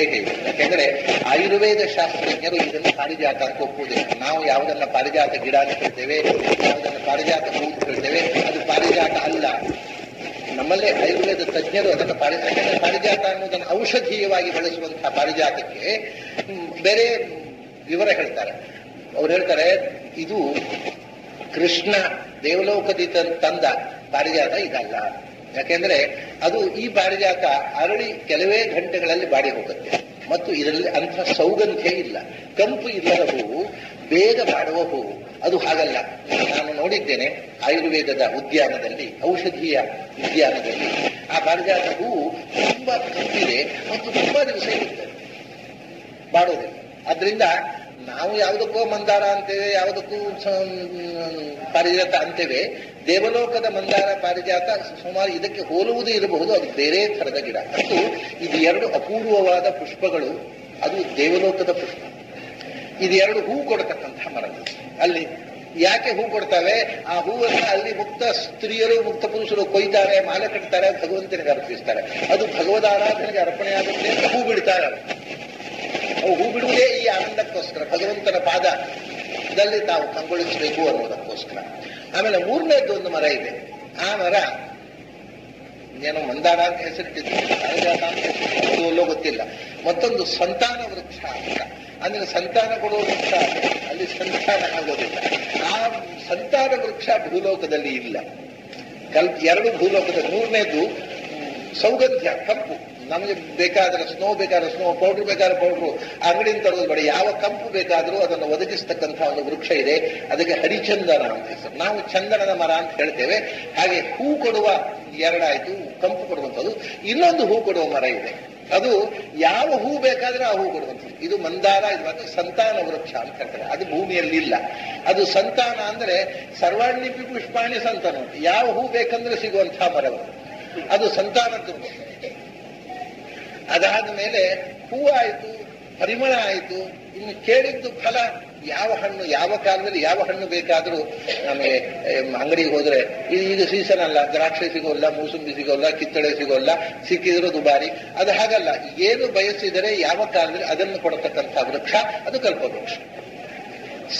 ಸಂದೇಹ ಇದೆ. ಯಾಕೆಂದ್ರೆ ಆಯುರ್ವೇದ ಶಾಸ್ತ್ರಜ್ಞರು ಇದನ್ನು ಪಾರಿಜಾತ ಅಂತ ಒಪ್ಪುವುದಿಲ್ಲ. ನಾವು ಯಾವುದನ್ನ ಪಾರಿಜಾತ ಗಿಡ ಅಂತ ಹೇಳ್ತೇವೆ, ಯಾವುದನ್ನ ಪಾರಿಜಾತ ಹೂ ಅಂತ ಹೇಳ್ತೇವೆ, ಅದು ಪಾರಿಜಾತ ಅಲ್ಲ. ನಮ್ಮಲ್ಲೇ ಆಯುರ್ವೇದ ತಜ್ಞರು ಅದನ್ನು ಪಾರಿಜಾತ ಅನ್ನೋದನ್ನು ಔಷಧೀಯವಾಗಿ ಬಳಸುವಂತಹ ಪಾರಿಜಾತಕ್ಕೆ ಬೇರೆ ವಿವರ ಹೇಳ್ತಾರೆ. ಅವ್ರು ಹೇಳ್ತಾರೆ, ಇದು ಕೃಷ್ಣ ದೇವಲೋಕದಿಂದ ತಂದ ಪಾರಿಜಾತ ಇದಲ್ಲ. ಯಾಕೆಂದ್ರೆ ಅದು ಈ ಪಾರಿಜಾತ ಅರಳಿ ಕೆಲವೇ ಗಂಟೆಗಳಲ್ಲಿ ಬಾಡಿ ಹೋಗುತ್ತೆ ಮತ್ತು ಇದರಲ್ಲಿ ಅಂಥ ಸೌಗಂಧ್ಯ ಇಲ್ಲ, ಕಂಪು ಇಲ್ಲದ ಹೂವು, ಬೇಗ ಬಾಡುವ ಹೂವು. ಅದು ಹಾಗಲ್ಲ. ನಾನು ನೋಡಿದ್ದೇನೆ ಆಯುರ್ವೇದದ ಉದ್ಯಾನದಲ್ಲಿ, ಔಷಧೀಯ ಉದ್ಯಾನದಲ್ಲಿ ಆ ಪಾರಿಜಾತ ಹೂವು ತುಂಬಾ ಕಂಪಿದೆ ಮತ್ತು ತುಂಬಾ ದಿವಸ ಇರುತ್ತೆ, ಬಾಡೋದಿಲ್ಲ. ಆದ್ರಿಂದ ನಾವು ಯಾವುದಕ್ಕೂ ಮಂದಾರ ಅಂತೇವೆ, ಯಾವುದಕ್ಕೂ ಪಾರಿಜಾತ ಅಂತೇವೆ. ದೇವಲೋಕದ ಮಂದಾರ ಪಾರಿಜಾತ ಸುಮಾರು ಇದಕ್ಕೆ ಹೋಲುವುದು ಇರಬಹುದು, ಅದು ಬೇರೆ ಥರದ ಗಿಡ. ಮತ್ತು ಇದು ಎರಡು ಅಪೂರ್ವವಾದ ಪುಷ್ಪಗಳು. ಅದು ದೇವಲೋಕದ ಪುಷ್ಪ. ಇದು ಎರಡು ಹೂ ಕೊಡತಕ್ಕಂತಹ ಮರಗಳು. ಅಲ್ಲಿ ಯಾಕೆ ಹೂ ಕೊಡ್ತವೆ? ಆ ಹೂವನ್ನ ಅಲ್ಲಿ ಮುಕ್ತ ಸ್ತ್ರೀಯರು ಮುಕ್ತ ಪುರುಷರು ಕೊಯ್ತಾರೆ, ಮಾಲೆ ಕಟ್ತಾರೆ, ಭಗವಂತನಿಗೆ ಅರ್ಪಿಸ್ತಾರೆ. ಅದು ಭಗವದ್ ಆರಾಧನೆಗೆ ಅರ್ಪಣೆ ಆಗುತ್ತೆ ಅಂತ ಹೂ ಬಿಡ್ತಾರೆ. ಅವು ಹೂ ಬಿಡುವುದೇ ಈ ಆನಂದಕ್ಕೋಸ್ಕರ, ಭಗವಂತನ ಪಾದದಲ್ಲಿ ತಾವು ಕಂಗೊಳಿಸಬೇಕು ಅನ್ನೋದಕ್ಕೋಸ್ಕರ. ಆಮೇಲೆ ಮೂರನೇದ್ದು ಒಂದು ಮರ ಇದೆ. ಆ ಮರ ಏನೋ ಮಂದಾರ ಅಂತ ಹೆಸರಿಟ್ಟಿದ್ದು, ಪಾರಿಜಾತ ಅಂತ ಹೆಸರಿಟ್ಟಿದ್ದು ಅಲ್ಲೋ ಗೊತ್ತಿಲ್ಲ. ಮತ್ತೊಂದು ಸಂತಾನ ವೃಕ್ಷ ಅಂತ, ಅಂದ್ರೆ ಸಂತಾನ ಕೊಡುವ ವೃಕ್ಷ, ಅಲ್ಲಿ ಸಂತಾನ ಆಗೋದಿಲ್ಲ. ಆ ಸಂತಾನ ವೃಕ್ಷ ಭೂಲೋಕದಲ್ಲಿ ಇಲ್ಲ. ಎರಡು ಭೂಲೋಕದ. ಮೂರನೇದು ಸೌಗಂಧ್ಯ, ಕಂಪು. ನಮಗೆ ಬೇಕಾದ್ರೆ ಸ್ನೋ ಬೇಕಾದ್ರೆ ಸ್ನೋ, ಪೌಡ್ರ್ ಬೇಕಾದ್ರೆ ಪೌಡ್ರು, ಅಂಗಡಿಯಿಂದ ತರೋದು ಬೇಡ. ಯಾವ ಕಂಪು ಬೇಕಾದರೂ ಅದನ್ನು ಒದಗಿಸ್ತಕ್ಕಂಥ ಒಂದು ವೃಕ್ಷ ಇದೆ. ಅದಕ್ಕೆ ಹರಿಚಂದನ ಅಂತ ಹೆಸರು. ನಾವು ಚಂದನದ ಮರ ಅಂತ ಹೇಳ್ತೇವೆ. ಹಾಗೆ ಹೂ ಕೊಡುವ ಎರಡಾಯ್ತು, ಕಂಪು ಕೊಡುವಂಥದ್ದು. ಇನ್ನೊಂದು ಹೂ ಕೊಡುವ ಮರ ಇದೆ. ಅದು ಯಾವ ಹೂ ಬೇಕಾದ್ರೆ ಆ ಹೂ ಕೊಡುವಂಥದ್ದು. ಇದು ಮಂದಾರ, ಇದು ಮಾತ್ರ ಸಂತಾನ ವೃಕ್ಷ ಅಂತ ಹೇಳ್ತಾರೆ. ಅದು ಭೂಮಿಯಲ್ಲಿ ಇಲ್ಲ. ಅದು ಸಂತಾನ ಅಂದ್ರೆ ಸರ್ವಾಣಿಪಿ ಪುಷ್ಪಾಣಿ ಸಂತಾನ. ಯಾವ ಹೂ ಬೇಕಂದ್ರೆ ಸಿಗುವಂತಹ ಮರವು ಅದು ಸಂತಾನದ್ದು. ಅದಾದ ಮೇಲೆ ಹೂ ಆಯಿತು, ಪರಿಮಳ ಆಯಿತು, ಇನ್ನು ಕೇಳಿದ್ದು ಫಲ. ಯಾವ ಹಣ್ಣು ಯಾವ ಕಾಲದಲ್ಲಿ ಯಾವ ಹಣ್ಣು ಬೇಕಾದರೂ ನಮಗೆ ಅಂಗಡಿಗೆ ಹೋದ್ರೆ ಈಗ ಸೀಸನ್ ಅಲ್ಲ, ದ್ರಾಕ್ಷಿ ಸಿಗೋಲ್ಲ, ಮೂಸಂಬಿ ಸಿಗೋಲ್ಲ, ಕಿತ್ತಳೆ ಸಿಗೋಲ್ಲ, ಸಿಕ್ಕಿದ್ರು ದುಬಾರಿ. ಅದು ಹಾಗಲ್ಲ. ಏನು ಬಯಸಿದರೆ ಯಾವ ಕಾಲದಲ್ಲಿ ಅದನ್ನು ಕೊಡತಕ್ಕಂಥ ವೃಕ್ಷ ಅದು ಕಲ್ಪವೃಕ್ಷ.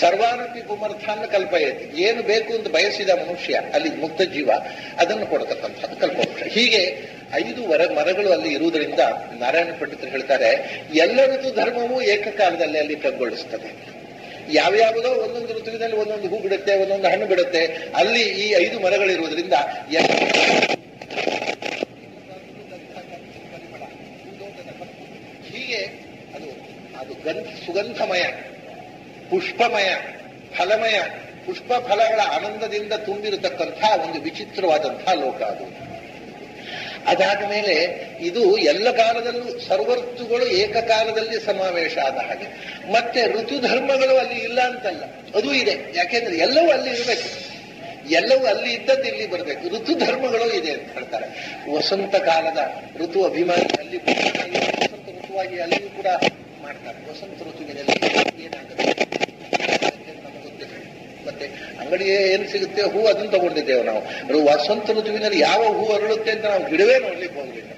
ಸರ್ವಾನಪಿ ಪುಮರ್ಥಾನ್ನ ಕಲ್ಪಯತಿ. ಏನು ಬೇಕು ಅಂತ ಬಯಸಿದ ಮನುಷ್ಯ, ಅಲ್ಲಿ ಮುಕ್ತ ಜೀವ, ಅದನ್ನು ಕೊಡತಕ್ಕಂಥದ್ದು ಕಲ್ಪವೃಕ್ಷ. ಹೀಗೆ 5 ಮರಗಳು ಅಲ್ಲಿ ಇರುವುದರಿಂದ ನಾರಾಯಣ ಪಂಡಿತರು ಹೇಳ್ತಾರೆ, ಎಲ್ಲ ಋತು ಧರ್ಮವೂ ಏಕಕಾಲದಲ್ಲಿ ಅಲ್ಲಿ ಕಗ್ಗೊಳಿಸ್ತದೆ. ಯಾವ್ಯಾವುದೋ ಒಂದೊಂದು ಋತುವಿನಲ್ಲಿ ಒಂದೊಂದು ಹೂ ಬಿಡುತ್ತೆ, ಒಂದೊಂದು ಹಣ್ಣು ಬಿಡುತ್ತೆ. ಅಲ್ಲಿ ಈ 5 ಮರಗಳಿರುವುದರಿಂದ ಹೀಗೆ ಅದು ಸುಗಂಧಮಯ, ಪುಷ್ಪಮಯ, ಫಲಮಯ, ಪುಷ್ಪ ಫಲಗಳ ಆನಂದದಿಂದ ತುಂಬಿರತಕ್ಕಂಥ ಒಂದು ವಿಚಿತ್ರವಾದಂತಹ ಲೋಕ ಅದು. ಅದಾದ ಮೇಲೆ ಇದು ಎಲ್ಲ ಕಾಲದಲ್ಲೂ ಸರ್ವಋತುಗಳು ಏಕಕಾಲದಲ್ಲಿ ಸಮಾವೇಶ ಆದ ಹಾಗೆ. ಮತ್ತೆ ಋತು ಧರ್ಮಗಳು ಅಲ್ಲಿ ಇಲ್ಲ ಅಂತಲ್ಲ, ಅದು ಇದೆ. ಯಾಕೆಂದ್ರೆ ಎಲ್ಲವೂ ಅಲ್ಲಿ ಇರಬೇಕು, ಎಲ್ಲವೂ ಅಲ್ಲಿ ಇದ್ದದ್ದು ಇಲ್ಲಿ ಬರಬೇಕು. ಋತು ಧರ್ಮಗಳು ಇದೆ ಅಂತ ಹೇಳ್ತಾರೆ. ವಸಂತ ಕಾಲದ ಋತು ಅಭಿಮಾನಿ ಅಲ್ಲಿ ವಸಂತ ಋತುವಾಗಿ ಅಲ್ಲಿಯೂ ಕೂಡ ಮಾಡ್ತಾರೆ. ವಸಂತ ಋತುವಿನಲ್ಲಿ ಏನಾಗುತ್ತೆ ಮತ್ತೆ ಅಂಗಡಿಯೇ ಏನು ಸಿಗುತ್ತೆ ಹೂ, ಅದನ್ನು ತಗೊಂಡಿದ್ದೇವೆ ನಾವು. ವಸಂತ ಋತುವಿನಲ್ಲಿ ಯಾವ ಹೂ ಅರಳುತ್ತೆ ಅಂತ ನಾವು ಗಿಡವೇ ನೋಡ್ಲಿಕ್ಕೆ ಹೋಗ್ಲಿಲ್ಲ.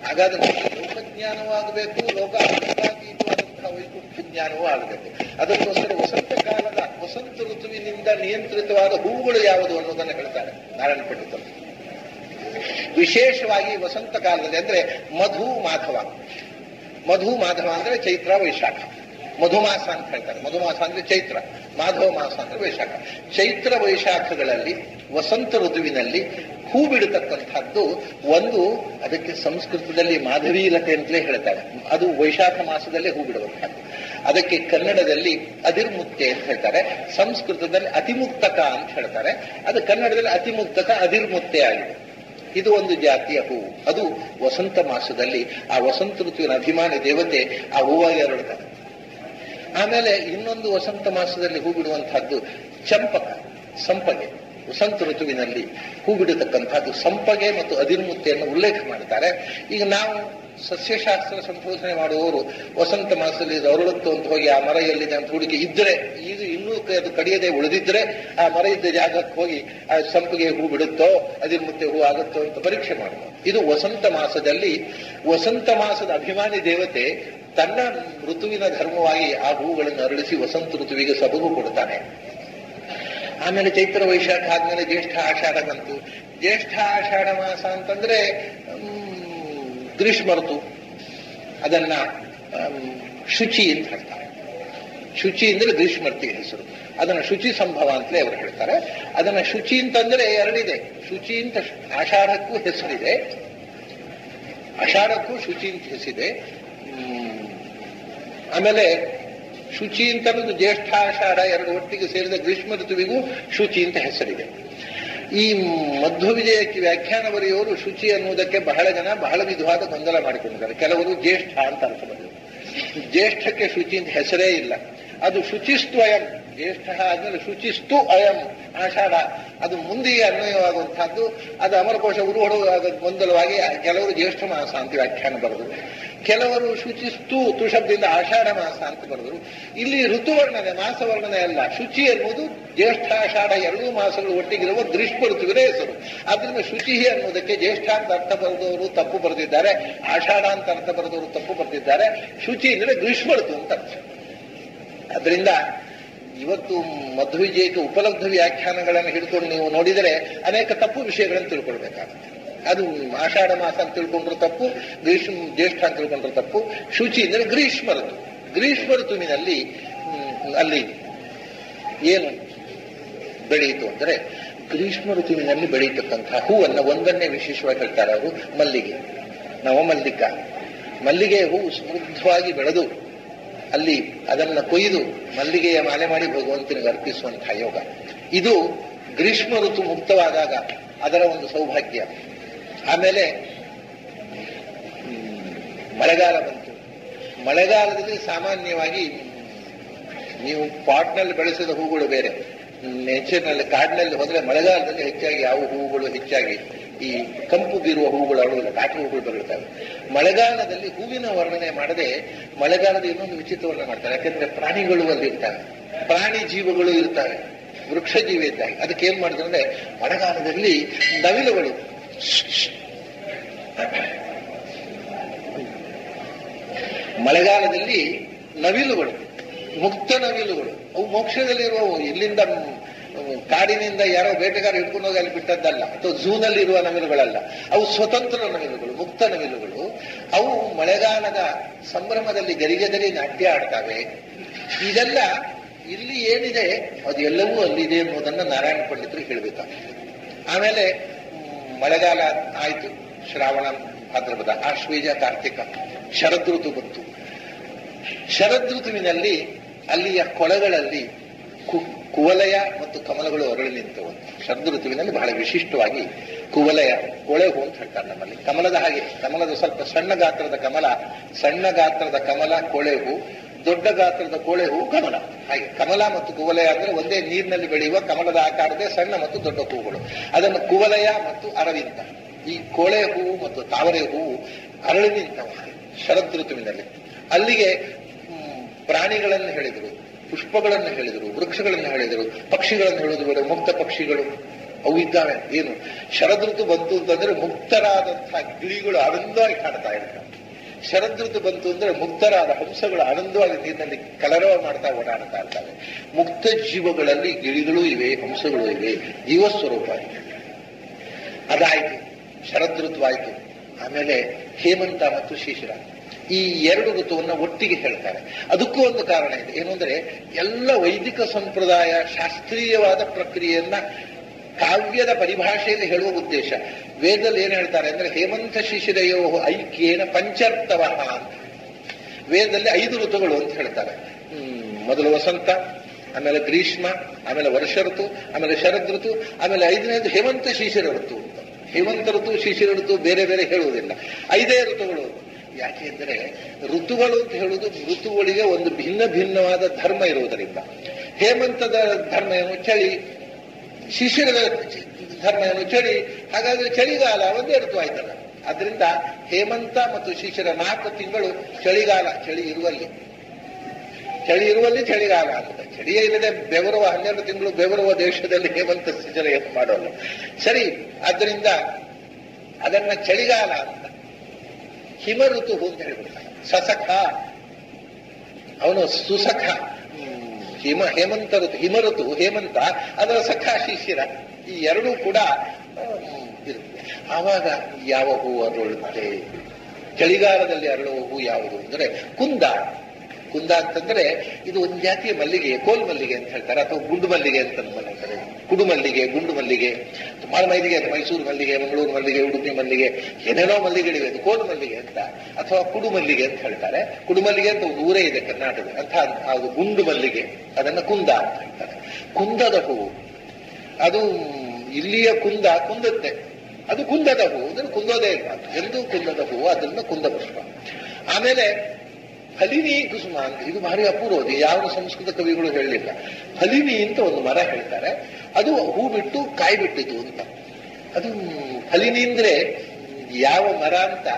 ಹಾಗಾದ್ರೆ ಲೋಕಜ್ಞಾನವೂ ಆಗಬೇಕು, ಲೋಕಾತ್ಮಕವಾದಂತಹ ವೈಕುಂಠ ಜ್ಞಾನವೂ ಆಗಬೇಕು. ಅದಕ್ಕೋಸ್ಕರ ವಸಂತ ಕಾಲದ ವಸಂತ ಋತುವಿನಿಂದ ನಿಯಂತ್ರಿತವಾದ ಹೂವುಗಳು ಯಾವುದು ಅನ್ನೋದನ್ನು ಹೇಳ್ತಾರೆ ನಾರಾಯಣ ಪಂಡಿತರು. ವಿಶೇಷವಾಗಿ ವಸಂತ ಕಾಲದಲ್ಲಿ ಅಂದ್ರೆ ಮಧು ಮಾಧವ. ಮಧು ಮಾಧವ ಅಂದ್ರೆ ಚೈತ್ರ ವೈಶಾಖ. ಮಧುಮಾಸ ಅಂತ ಹೇಳ್ತಾರೆ. ಮಧುಮಾಸ ಅಂದ್ರೆ ಚೈತ್ರ, ಮಾಧವ ಮಾಸ ಅಂದ್ರೆ ವೈಶಾಖ. ಚೈತ್ರ ವೈಶಾಖಗಳಲ್ಲಿ ವಸಂತ ಋತುವಿನಲ್ಲಿ ಹೂ ಬಿಡತಕ್ಕಂಥದ್ದು ಒಂದು, ಅದಕ್ಕೆ ಸಂಸ್ಕೃತದಲ್ಲಿ ಮಾಧವೀಲತೆ ಅಂತಲೇ ಹೇಳ್ತಾರೆ. ಅದು ವೈಶಾಖ ಮಾಸದಲ್ಲೇ ಹೂ ಬಿಡುವಂಥದ್ದು. ಅದಕ್ಕೆ ಕನ್ನಡದಲ್ಲಿ ಅಧಿರ್ಮುಕ್ತೆ ಅಂತ ಹೇಳ್ತಾರೆ, ಸಂಸ್ಕೃತದಲ್ಲಿ ಅತಿಮುಕ್ತಕ ಅಂತ ಹೇಳ್ತಾರೆ. ಅದು ಕನ್ನಡದಲ್ಲಿ ಅತಿಮುಕ್ತಕ, ಅಧಿರ್ಮುಕ್ತೆ ಆಗಿದೆ. ಇದು ಒಂದು ಜಾತಿಯ ಹೂವು. ಅದು ವಸಂತ ಮಾಸದಲ್ಲಿ ಆ ವಸಂತ ಋತುವಿನ ಅಭಿಮಾನಿ ದೇವತೆ ಆ ಹೂವಾಗಿ ಹರಡುತ್ತಾರೆ. ಆಮೇಲೆ ಇನ್ನೊಂದು ವಸಂತ ಮಾಸದಲ್ಲಿ ಹೂ ಬಿಡುವಂತಹದ್ದು ಚಂಪಕ, ಸಂಪಗೆ. ವಸಂತ ಋತುವಿನಲ್ಲಿ ಹೂ ಬಿಡತಕ್ಕಂಥದ್ದು ಸಂಪಗೆ ಮತ್ತು ಅಧಿರ್ಮುಕ್ತೆಯನ್ನು ಉಲ್ಲೇಖ ಮಾಡ್ತಾರೆ. ಈಗ ನಾವು ಸಸ್ಯಶಾಸ್ತ್ರ ಸಂಶೋಧನೆ ಮಾಡುವವರು ವಸಂತ ಮಾಸದಲ್ಲಿ ಅರಳುತ್ತು ಅಂತ ಹೋಗಿ ಆ ಮರ ಎಲ್ಲಿದೆ ಅಂತ ಹುಡುಕಿ ಇದ್ರೆ, ಇದು ಇನ್ನೂ ಅದು ಕಡಿಯದೆ ಉಳಿದಿದ್ರೆ ಆ ಮರ ಇದ್ದ ಜಾಗಕ್ಕೆ ಹೋಗಿ ಆ ಸಂಪಿಗೆ ಹೂ ಬಿಡುತ್ತೋ ಅಧಿರ್ಮುಕ್ತೆ ಹೂ ಆಗುತ್ತೋ ಅಂತ ಪರೀಕ್ಷೆ ಮಾಡುವ. ಇದು ವಸಂತ ಮಾಸದಲ್ಲಿ ವಸಂತ ಮಾಸದ ಅಭಿಮಾನಿ ದೇವತೆ ತನ್ನ ಋತುವಿನ ಧರ್ಮವಾಗಿ ಆ ಹೂಗಳನ್ನು ಅರಳಿಸಿ ವಸಂತ ಋತುವಿಗೆ ಸೊಬಗು ಕೊಡ್ತಾನೆ. ಆಮೇಲೆ ಚೈತ್ರ ವೈಶಾಖ ಆದ್ಮೇಲೆ ಜ್ಯೇಷ್ಠ ಆಷಾಢ ಬಂತು. ಜ್ಯೇಷ್ಠ ಆಷಾಢ ಮಾಸ ಅಂತಂದ್ರೆ ಗ್ರೀಷ್ಮ ಋತು. ಅದನ್ನ ಶುಚಿ ಅಂತ ಹೇಳ್ತಾರೆ. ಶುಚಿ ಅಂದ್ರೆ ಗ್ರೀಷ್ಮ ಋತುವಿನ ಹೆಸರು. ಅದನ್ನ ಶುಚಿ ಸಂಭವ ಅಂತಲೇ ಅವರು ಹೇಳ್ತಾರೆ. ಅದನ್ನ ಶುಚಿ ಅಂತಂದ್ರೆ ಎರಡಿದೆ. ಶುಚಿ ಅಂತ ಆಷಾಢಕ್ಕೂ ಹೆಸರಿದೆ, ಆಷಾಢಕ್ಕೂ ಶುಚಿ ಅಂತ ಹೆಸರಿದೆ. ಆಮೇಲೆ ಶುಚಿ ಅಂತ ಅನ್ನೋದು ಜ್ಯೇಷ್ಠ ಆಷಾಢ ಎರಡು ಒಟ್ಟಿಗೆ ಸೇರಿದ ಗ್ರೀಷ್ಮ ಋತುವಿಗೂ ಶುಚಿ ಅಂತ ಹೆಸರಿದೆ. ಈ ಮಧ್ವ ವಿಜಯಕ್ಕೆ ವ್ಯಾಖ್ಯಾನ ಬರೆಯುವವರು ಶುಚಿ ಅನ್ನುವುದಕ್ಕೆ ಬಹಳ ಜನ ಬಹಳ ವಿಧವಾದ ಗೊಂದಲ ಮಾಡಿಕೊಂಡಿದ್ದಾರೆ. ಕೆಲವರು ಜ್ಯೇಷ್ಠ ಅಂತ ಅರ್ಥ ಬರೆದರು. ಜ್ಯೇಷ್ಠಕ್ಕೆ ಶುಚಿ ಅಂತ ಹೆಸರೇ ಇಲ್ಲ. ಅದು ಶುಚಿಸ್ತು ಅಯಂ. ಜ್ಯೇಷ್ಠ ಆದ್ಮೇಲೆ ಶುಚಿಸ್ತು ಅಯಂ ಆಷಾಢ, ಅದು ಮುಂದಿಗೆ ಅನ್ವಯವಾಗುವಂತಹದ್ದು. ಅದು ಅಮರಕೋಶ ಉರುಹೊಡುವಾಗ ಗೊಂದಲವಾಗಿ ಕೆಲವರು ಜ್ಯೇಷ್ಠ ಮಾಸ ಅಂತ ವ್ಯಾಖ್ಯಾನ ಬರೆದರು. ಕೆಲವರು ಶುಚಿಸ್ತು ತುಶಬ್ದದಿಂದ ಆಷಾಢ ಮಾಸ ಅಂತ ಬರೆದರು. ಇಲ್ಲಿ ಋತುವರ್ಣನೆ, ಮಾಸ ವರ್ಣನೆ ಅಲ್ಲ. ಶುಚಿ ಎನ್ನುವುದು ಜ್ಯೇಷ್ಠ ಆಷಾಢ ಎರಡೂ ಮಾಸಗಳು ಒಟ್ಟಿಗಿರುವ ಗ್ರೀಷ್ಮ ಋತುವಿನ ಹೆಸರು. ಆದ್ರಿಂದ ಶುಚಿ ಅನ್ನುವುದಕ್ಕೆ ಜ್ಯೇಷ್ಠ ಅಂತ ಅರ್ಥ ಬರೆದವರು ತಪ್ಪು ಬರೆದಿದ್ದಾರೆ, ಆಷಾಢ ಅಂತ ಅರ್ಥ ಬರೆದವರು ತಪ್ಪು ಬರೆದಿದ್ದಾರೆ. ಶುಚಿ ಅಂದರೆ ಗ್ರೀಷ್ಮ ಋತು ಅಂತ ಅರ್ಥ. ಅದರಿಂದ ಇವತ್ತು ಮಧ್ವವಿಜಯಕ್ಕೆ ಉಪಲಬ್ಧ ವ್ಯಾಖ್ಯಾನಗಳನ್ನು ಹಿಡ್ಕೊಂಡು ನೀವು ನೋಡಿದರೆ ಅನೇಕ ತಪ್ಪು ವಿಷಯಗಳನ್ನು ತಿಳ್ಕೊಳ್ಬೇಕಾಗುತ್ತೆ. ಅದು ಆಷಾಢ ಮಾಸ ಅಂತ ತಿಳ್ಕೊಂಡ್ರು ತಪ್ಪು, ಜ್ಯೇಷ್ಠ ಅಂತ ತಿಳ್ಕೊಂಡ್ರು ತಪ್ಪು. ಶುಚಿ ಅಂದರೆ ಗ್ರೀಷ್ಮ ಋತು. ಗ್ರೀಷ್ಮ ಋತುವಿನಲ್ಲಿ ಅಲ್ಲಿ ಏನು ಬೆಳೆಯಿತು ಅಂದರೆ, ಗ್ರೀಷ್ಮ ಋತುವಿನಲ್ಲಿ ಬೆಳೆಯತಕ್ಕಂತಹ ಹೂವನ್ನು ಒಂದನ್ನೇ ವಿಶೇಷವಾಗಿ ಹೇಳ್ತಾರೆ ಅವರು, ಮಲ್ಲಿಗೆ, ನವಮಲ್ಲಿಕ. ಮಲ್ಲಿಗೆ ಹೂವು ಸಮೃದ್ಧವಾಗಿ ಬೆಳೆದು ಅಲ್ಲಿ ಅದನ್ನು ಕೊಯ್ದು ಮಲ್ಲಿಗೆಯ ಮಾಲೆ ಮಾಡಿ ಭಗವಂತನಿಗೆ ಅರ್ಪಿಸುವಂತಹ ಯೋಗ. ಇದು ಗ್ರೀಷ್ಮ ಋತು ಮುಕ್ತವಾದಾಗ ಅದರ ಒಂದು ಸೌಭಾಗ್ಯ. ಆಮೇಲೆ ಮಳೆಗಾಲ ಬಂತು. ಮಳೆಗಾಲದಲ್ಲಿ ಸಾಮಾನ್ಯವಾಗಿ ನೀವು ಪಾಟ್ನಲ್ಲಿ ಬೆಳೆಸಿದ ಹೂಗಳು ಬೇರೆ, ನೇಚರ್ನಲ್ಲಿ ಕಾಡಿನಲ್ಲಿ ಹೋದ್ರೆ ಮಳೆಗಾಲದಲ್ಲಿ ಹೆಚ್ಚಾಗಿ ಯಾವ ಹೂಗಳು ಹೆಚ್ಚಾಗಿ ಈ ಕಂಪು ಬೀರುವ ಹೂಗಳು ಅಳುವುದಿಲ್ಲ, ಕಾಟು ಹೂಗಳು ಬರುತ್ತವೆ. ಮಳೆಗಾಲದಲ್ಲಿ ಹೂವಿನ ವರ್ಣನೆ ಮಾಡದೆ ಮಳೆಗಾಲದ ಇನ್ನೊಂದು ವಿಚಿತ್ರವನ್ನ ಮಾಡ್ತಾರೆ. ಯಾಕಂದ್ರೆ ಪ್ರಾಣಿಗಳು ಅಲ್ಲಿ ಇರ್ತವೆ, ಪ್ರಾಣಿ ಜೀವಗಳು ಇರ್ತವೆ, ವೃಕ್ಷ ಜೀವಿ ಇದ್ದಾಗ. ಅದಕ್ಕೆ ಏನ್ ಮಾಡಿದ್ರು ಅಂದ್ರೆ ಮಳೆಗಾಲದಲ್ಲಿ ನವಿಲುಗಳು, ಮಳೆಗಾಲದಲ್ಲಿ ನವಿಲುಗಳು, ಮುಕ್ತ ನವಿಲುಗಳು, ಅವು ಮೋಕ್ಷದಲ್ಲಿರುವವು. ಇಲ್ಲಿಂದ ಕಾಡಿನಿಂದ ಯಾರೋ ಬೇಟೆಗಾರ ಹಿಡ್ಕೊಂಡು ಹೋಗಿ ಅಲ್ಲಿ ಬಿಟ್ಟದ್ದಲ್ಲ, ಅಥವಾ ಝೂನಲ್ಲಿ ಇರುವ ನವಿಲುಗಳಲ್ಲ. ಅವು ಸ್ವತಂತ್ರ ನವಿಲುಗಳು, ಮುಕ್ತ ನವಿಲುಗಳು. ಅವು ಮಳೆಗಾಲದ ಸಂಭ್ರಮದಲ್ಲಿ ಗರಿಗೆದರಿ ನಾಟ್ಯ ಆಡ್ತವೆ. ಇದೆಲ್ಲ ಇಲ್ಲಿ ಏನಿದೆ ಅದು ಎಲ್ಲವೂ ಅಲ್ಲಿದೆ ಅನ್ನೋದನ್ನ ನಾರಾಯಣ ಪಂಡಿತರು ಹೇಳಬೇಕಾಗ್ತದೆ. ಆಮೇಲೆ ಮಳೆಗಾಲ ಆಯ್ತು, ಶ್ರಾವಣ ಭಾದ್ರಪದ, ಆಶ್ವೇಜ, ಕಾರ್ತಿಕ, ಶರದೃತು ಬಂತು. ಶರದೃತುವಿನಲ್ಲಿ ಅಲ್ಲಿಯ ಕೊಳಗಳಲ್ಲಿ ಕುವಲಯ ಮತ್ತು ಕಮಲಗಳು ಅರಳಿ ನಿಂತವು. ಶರದೃತುವಿನಲ್ಲಿ ಬಹಳ ವಿಶಿಷ್ಟವಾಗಿ ಕುವಲಯ, ಕೊಳೆ ಹೂ ಅಂತ ಹೇಳ್ತಾರೆ ನಮ್ಮಲ್ಲಿ. ಕಮಲದ ಹಾಗೆ, ಕಮಲದ ಸ್ವಲ್ಪ ಸಣ್ಣ ಗಾತ್ರದ ಕಮಲ, ಸಣ್ಣ ಗಾತ್ರದ ಕಮಲ ಕೊಳೆ ಹೂ, ದೊಡ್ಡ ಗಾತ್ರದ ಕೊಳೆ ಹೂ ಕಮಲ. ಹಾಗೆ ಕಮಲ ಮತ್ತು ಕುವಲಯ ಅಂದ್ರೆ ಒಂದೇ ನೀರಿನಲ್ಲಿ ಬೆಳೆಯುವ ಕಮಲದ ಆಕಾರದ ಸಣ್ಣ ಮತ್ತು ದೊಡ್ಡ ಹೂಗಳು. ಅದನ್ನು ಕುವಲಯ ಮತ್ತು ಅರವಿಂದ, ಈ ಕೊಳೆ ಹೂವು ಮತ್ತು ತಾವರೆ ಹೂವು ಅರಳಿ ನಿಂತವು ಶರದೃತುವಿನಲ್ಲಿ. ಅಲ್ಲಿಗೆ ಪ್ರಾಣಿಗಳನ್ನು ಹೇಳಿದರು, ಪುಷ್ಪಗಳನ್ನು ಹೇಳಿದರು, ವೃಕ್ಷಗಳನ್ನು ಹೇಳಿದರು, ಪಕ್ಷಿಗಳನ್ನು ಹೇಳಿದರು. ಮುಕ್ತ ಪಕ್ಷಿಗಳು ಅವು ಇದ್ದಾವೆ. ಏನು ಶರದೃತು ಬಂತು ಅಂತಂದ್ರೆ ಮುಕ್ತರಾದಂತಹ ಗಿಳಿಗಳು ಆನಂದವಾಗಿ ಕಾಣ್ತಾ ಇರ್ತವೆ. ಶರದೃತು ಬಂತು ಅಂದ್ರೆ ಮುಕ್ತರಾದ ಹಂಸಗಳು ಆನಂದವಾಗಿ ನೀರಿನಲ್ಲಿ ಕಲರವ ಮಾಡ್ತಾ ಓಡಾಡ್ತಾ ಇರ್ತವೆ. ಮುಕ್ತ ಜೀವಗಳಲ್ಲಿ ಗಿಳಿಗಳು ಇವೆ, ಹಂಸಗಳು ಇವೆ, ಜೀವಸ್ವರೂಪ ಇದೆ. ಅದಾಯ್ತು, ಶರದೃತುವಾಯ್ತು. ಆಮೇಲೆ ಹೇಮಂತ ಮತ್ತು ಶಿಶಿರ, ಈ ಎರಡು ಋತುವನ್ನು ಒಟ್ಟಿಗೆ ಹೇಳ್ತಾರೆ. ಅದಕ್ಕೂ ಒಂದು ಕಾರಣ ಇದೆ. ಏನು ಅಂದ್ರೆ ಎಲ್ಲ ವೈದಿಕ ಸಂಪ್ರದಾಯ ಶಾಸ್ತ್ರೀಯವಾದ ಪ್ರಕ್ರಿಯೆಯನ್ನ ಕಾವ್ಯದ ಪರಿಭಾಷೆಯಲ್ಲಿ ಹೇಳುವ ಉದ್ದೇಶ. ವೇದದಲ್ಲಿ ಏನ್ ಹೇಳ್ತಾರೆ ಅಂದ್ರೆ ಹೇಮಂತ ಶಿಶಿರಯೋ ಐಕ್ಯೇನ ಪಂಚರ್ಥವ ಅಂತ. ವೇದದಲ್ಲಿ 5 ಋತುಗಳು ಅಂತ ಹೇಳ್ತಾರೆ. ಮೊದಲು ವಸಂತ, ಆಮೇಲೆ ಗ್ರೀಷ್ಮ, ಆಮೇಲೆ ವರ್ಷ ಋತು, ಆಮೇಲೆ ಶರದ್ ಋತು, ಆಮೇಲೆ 5ನೇದು ಹೇಮಂತ ಶಿಶಿರ ಋತು ಅಂತ. ಹೇಮಂತ ಋತು, ಶಿಶಿರ ಋತು ಬೇರೆ ಬೇರೆ ಹೇಳುವುದಿಲ್ಲ, 5 ಋತುಗಳು. ಯಾಕೆ ಅಂದರೆ ಋತುಗಳು ಅಂತ ಹೇಳುವುದು ಋತುಗಳಿಗೆ ಒಂದು ಭಿನ್ನ ಭಿನ್ನವಾದ ಧರ್ಮ ಇರುವುದರಿಂದ. ಹೇಮಂತದ ಧರ್ಮ ಏನು? ಚಳಿ. ಶಿಶಿರದ ಧರ್ಮ ಏನು? ಚಳಿ. ಹಾಗಾದ್ರೆ ಚಳಿಗಾಲ ಒಂದೇ ಋತು ಆಯ್ತಲ್ಲ. ಅದರಿಂದ ಹೇಮಂತ ಮತ್ತು ಶಿಶಿರ 4 ತಿಂಗಳು ಚಳಿಗಾಲ. ಚಳಿ ಇರುವಲ್ಲಿ ಚಳಿಗಾಲ ಅಂತ. ಚಳಿಯೇ ಇಲ್ಲದೆ ಬೆವರುವ 12 ತಿಂಗಳು ಬೆವರುವ ದೇಶದಲ್ಲಿ ಹೇಮಂತ ಶಿಶಿರ ಏನು ಮಾಡೋಲ್ಲ. ಸರಿ, ಆದ್ದರಿಂದ ಅದನ್ನ ಚಳಿಗಾಲ ಅಂತ. ಹಿಮ ಋತು ಅಂತ ಹೇಳ್ಬಿಡ್ತಾರೆ. ಸಸಖ ಅವನು ಸುಸಖ. ಹೇಮಂತ ಋತು, ಹಿಮಋತು ಹೇಮಂತ, ಅದರ ಸಖ ಶಿಶಿರ, ಈ ಎರಡೂ ಕೂಡ ಇರುತ್ತೆ. ಆವಾಗ ಯಾವ ಹೂವು ಅರಳುತ್ತೆ? ಚಳಿಗಾಲದಲ್ಲಿ ಅರಳುವ ಹೂ ಯಾವುದು ಅಂದ್ರೆ ಕುಂದ. ಕುಂದ ಅಂತಂದ್ರೆ ಇದು ಒಂದು ಜಾತಿಯ ಮಲ್ಲಿಗೆ, ಕೋಲ್ ಮಲ್ಲಿಗೆ ಅಂತ ಹೇಳ್ತಾರೆ, ಅಥವಾ ಗುಂಡು ಮಲ್ಲಿಗೆ ಅಂತ ನಮ್ಮಲ್ಲಿ ಹೇಳ್ತಾರೆ. ಕುಡು ಮಲ್ಲಿಗೆ, ಗುಂಡು ಮಲ್ಲಿಗೆ, ತುಂಬಾ ಮಲ್ಲಿಗೆ ಅಂತ, ಮೈಸೂರು ಮಲ್ಲಿಗೆ, ಮಂಗಳೂರು ಮಲ್ಲಿಗೆ, ಉಡುಪಿ ಮಲ್ಲಿಗೆ, ಏನೇನೋ ಮಲ್ಲಿಗೆಗಳಿವೆ. ಅದು ಕೋಲ್ ಮಲ್ಲಿಗೆ ಅಂತ, ಅಥವಾ ಕುಡು ಮಲ್ಲಿಗೆ ಅಂತ ಹೇಳ್ತಾರೆ. ಕುಡು ಮಲ್ಲಿಗೆ ಅಂತ ಒಂದು ಊರೇ ಇದೆ ಕರ್ನಾಟಕ ಅಂತ. ಅದು ಗುಂಡು ಮಲ್ಲಿಗೆ, ಅದನ್ನ ಕುಂದ ಅಂತ ಹೇಳ್ತಾರೆ. ಕುಂದದ ಹೂವು ಅದು ಇಲ್ಲಿಯ ಕುಂದ ಕುಂದತ್ತೆ, ಅದು ಕುಂದದ ಹೂವು, ಅದನ್ನು ಕುಂದೋದೇ ಇಲ್ಲ, ಎಂದು ಕುಂದದ ಹೂವು, ಅದನ್ನ ಕುಂದ ಪುಷ್ಪ. ಆಮೇಲೆ ಫಲಿನಿ ಕುಸುಮ ಅಂತ, ಇದು ಭಾರಿ ಅಪೂರ್ವದು, ಯಾವ ಸಂಸ್ಕೃತ ಕವಿಗಳು ಹೇಳಲಿಲ್ಲ. ಫಲಿನಿ ಅಂತ ಒಂದು ಮರ ಹೇಳ್ತಾರೆ, ಅದು ಹೂ ಬಿಟ್ಟು ಕಾಯಿ ಬಿಟ್ಟಿದ್ದು ಅಂತ. ಅದು ಫಲಿನಿ ಅಂದ್ರೆ ಯಾವ ಮರ ಅಂತ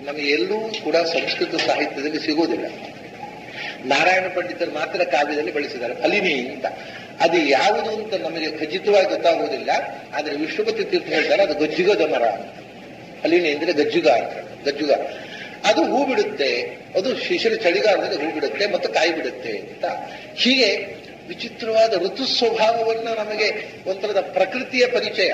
ನಮಗೆ ಎಲ್ಲೂ ಕೂಡ ಸಂಸ್ಕೃತ ಸಾಹಿತ್ಯದಲ್ಲಿ ಸಿಗೋದಿಲ್ಲ. ನಾರಾಯಣ ಪಂಡಿತರು ಮಾತ್ರ ಕಾವ್ಯದಲ್ಲಿ ಬಳಸಿದ್ದಾರೆ ಫಲಿನಿ ಅಂತ. ಅದು ಯಾವುದು ಅಂತ ನಮಗೆ ಖಚಿತವಾಗಿ ಗೊತ್ತಾಗುವುದಿಲ್ಲ. ಆದ್ರೆ ವಿಶ್ವಪತಿ ತೀರ್ಥ ಹೇಳ್ತಾರೆ ಅದು ಗಜ್ಜುಗದ ಮರ ಅಂತ. ಫಲಿನಿ ಅಂದ್ರೆ ಗಜ್ಜುಗ ಅಂತ, ಗಜ್ಜುಗ. ಅದು ಹೂ ಬಿಡುತ್ತೆ, ಅದು ಶಿಶಿರ ಚಳಿಗಾಲದಲ್ಲಿ ಹೂ ಬಿಡುತ್ತೆ ಮತ್ತು ಕಾಯಿ ಬಿಡುತ್ತೆ ಅಂತ. ಹೀಗೆ ವಿಚಿತ್ರವಾದ ಋತು ಸ್ವಭಾವವನ್ನು ನಮಗೆ ಒಂಥರದ ಪ್ರಕೃತಿಯ ಪರಿಚಯ.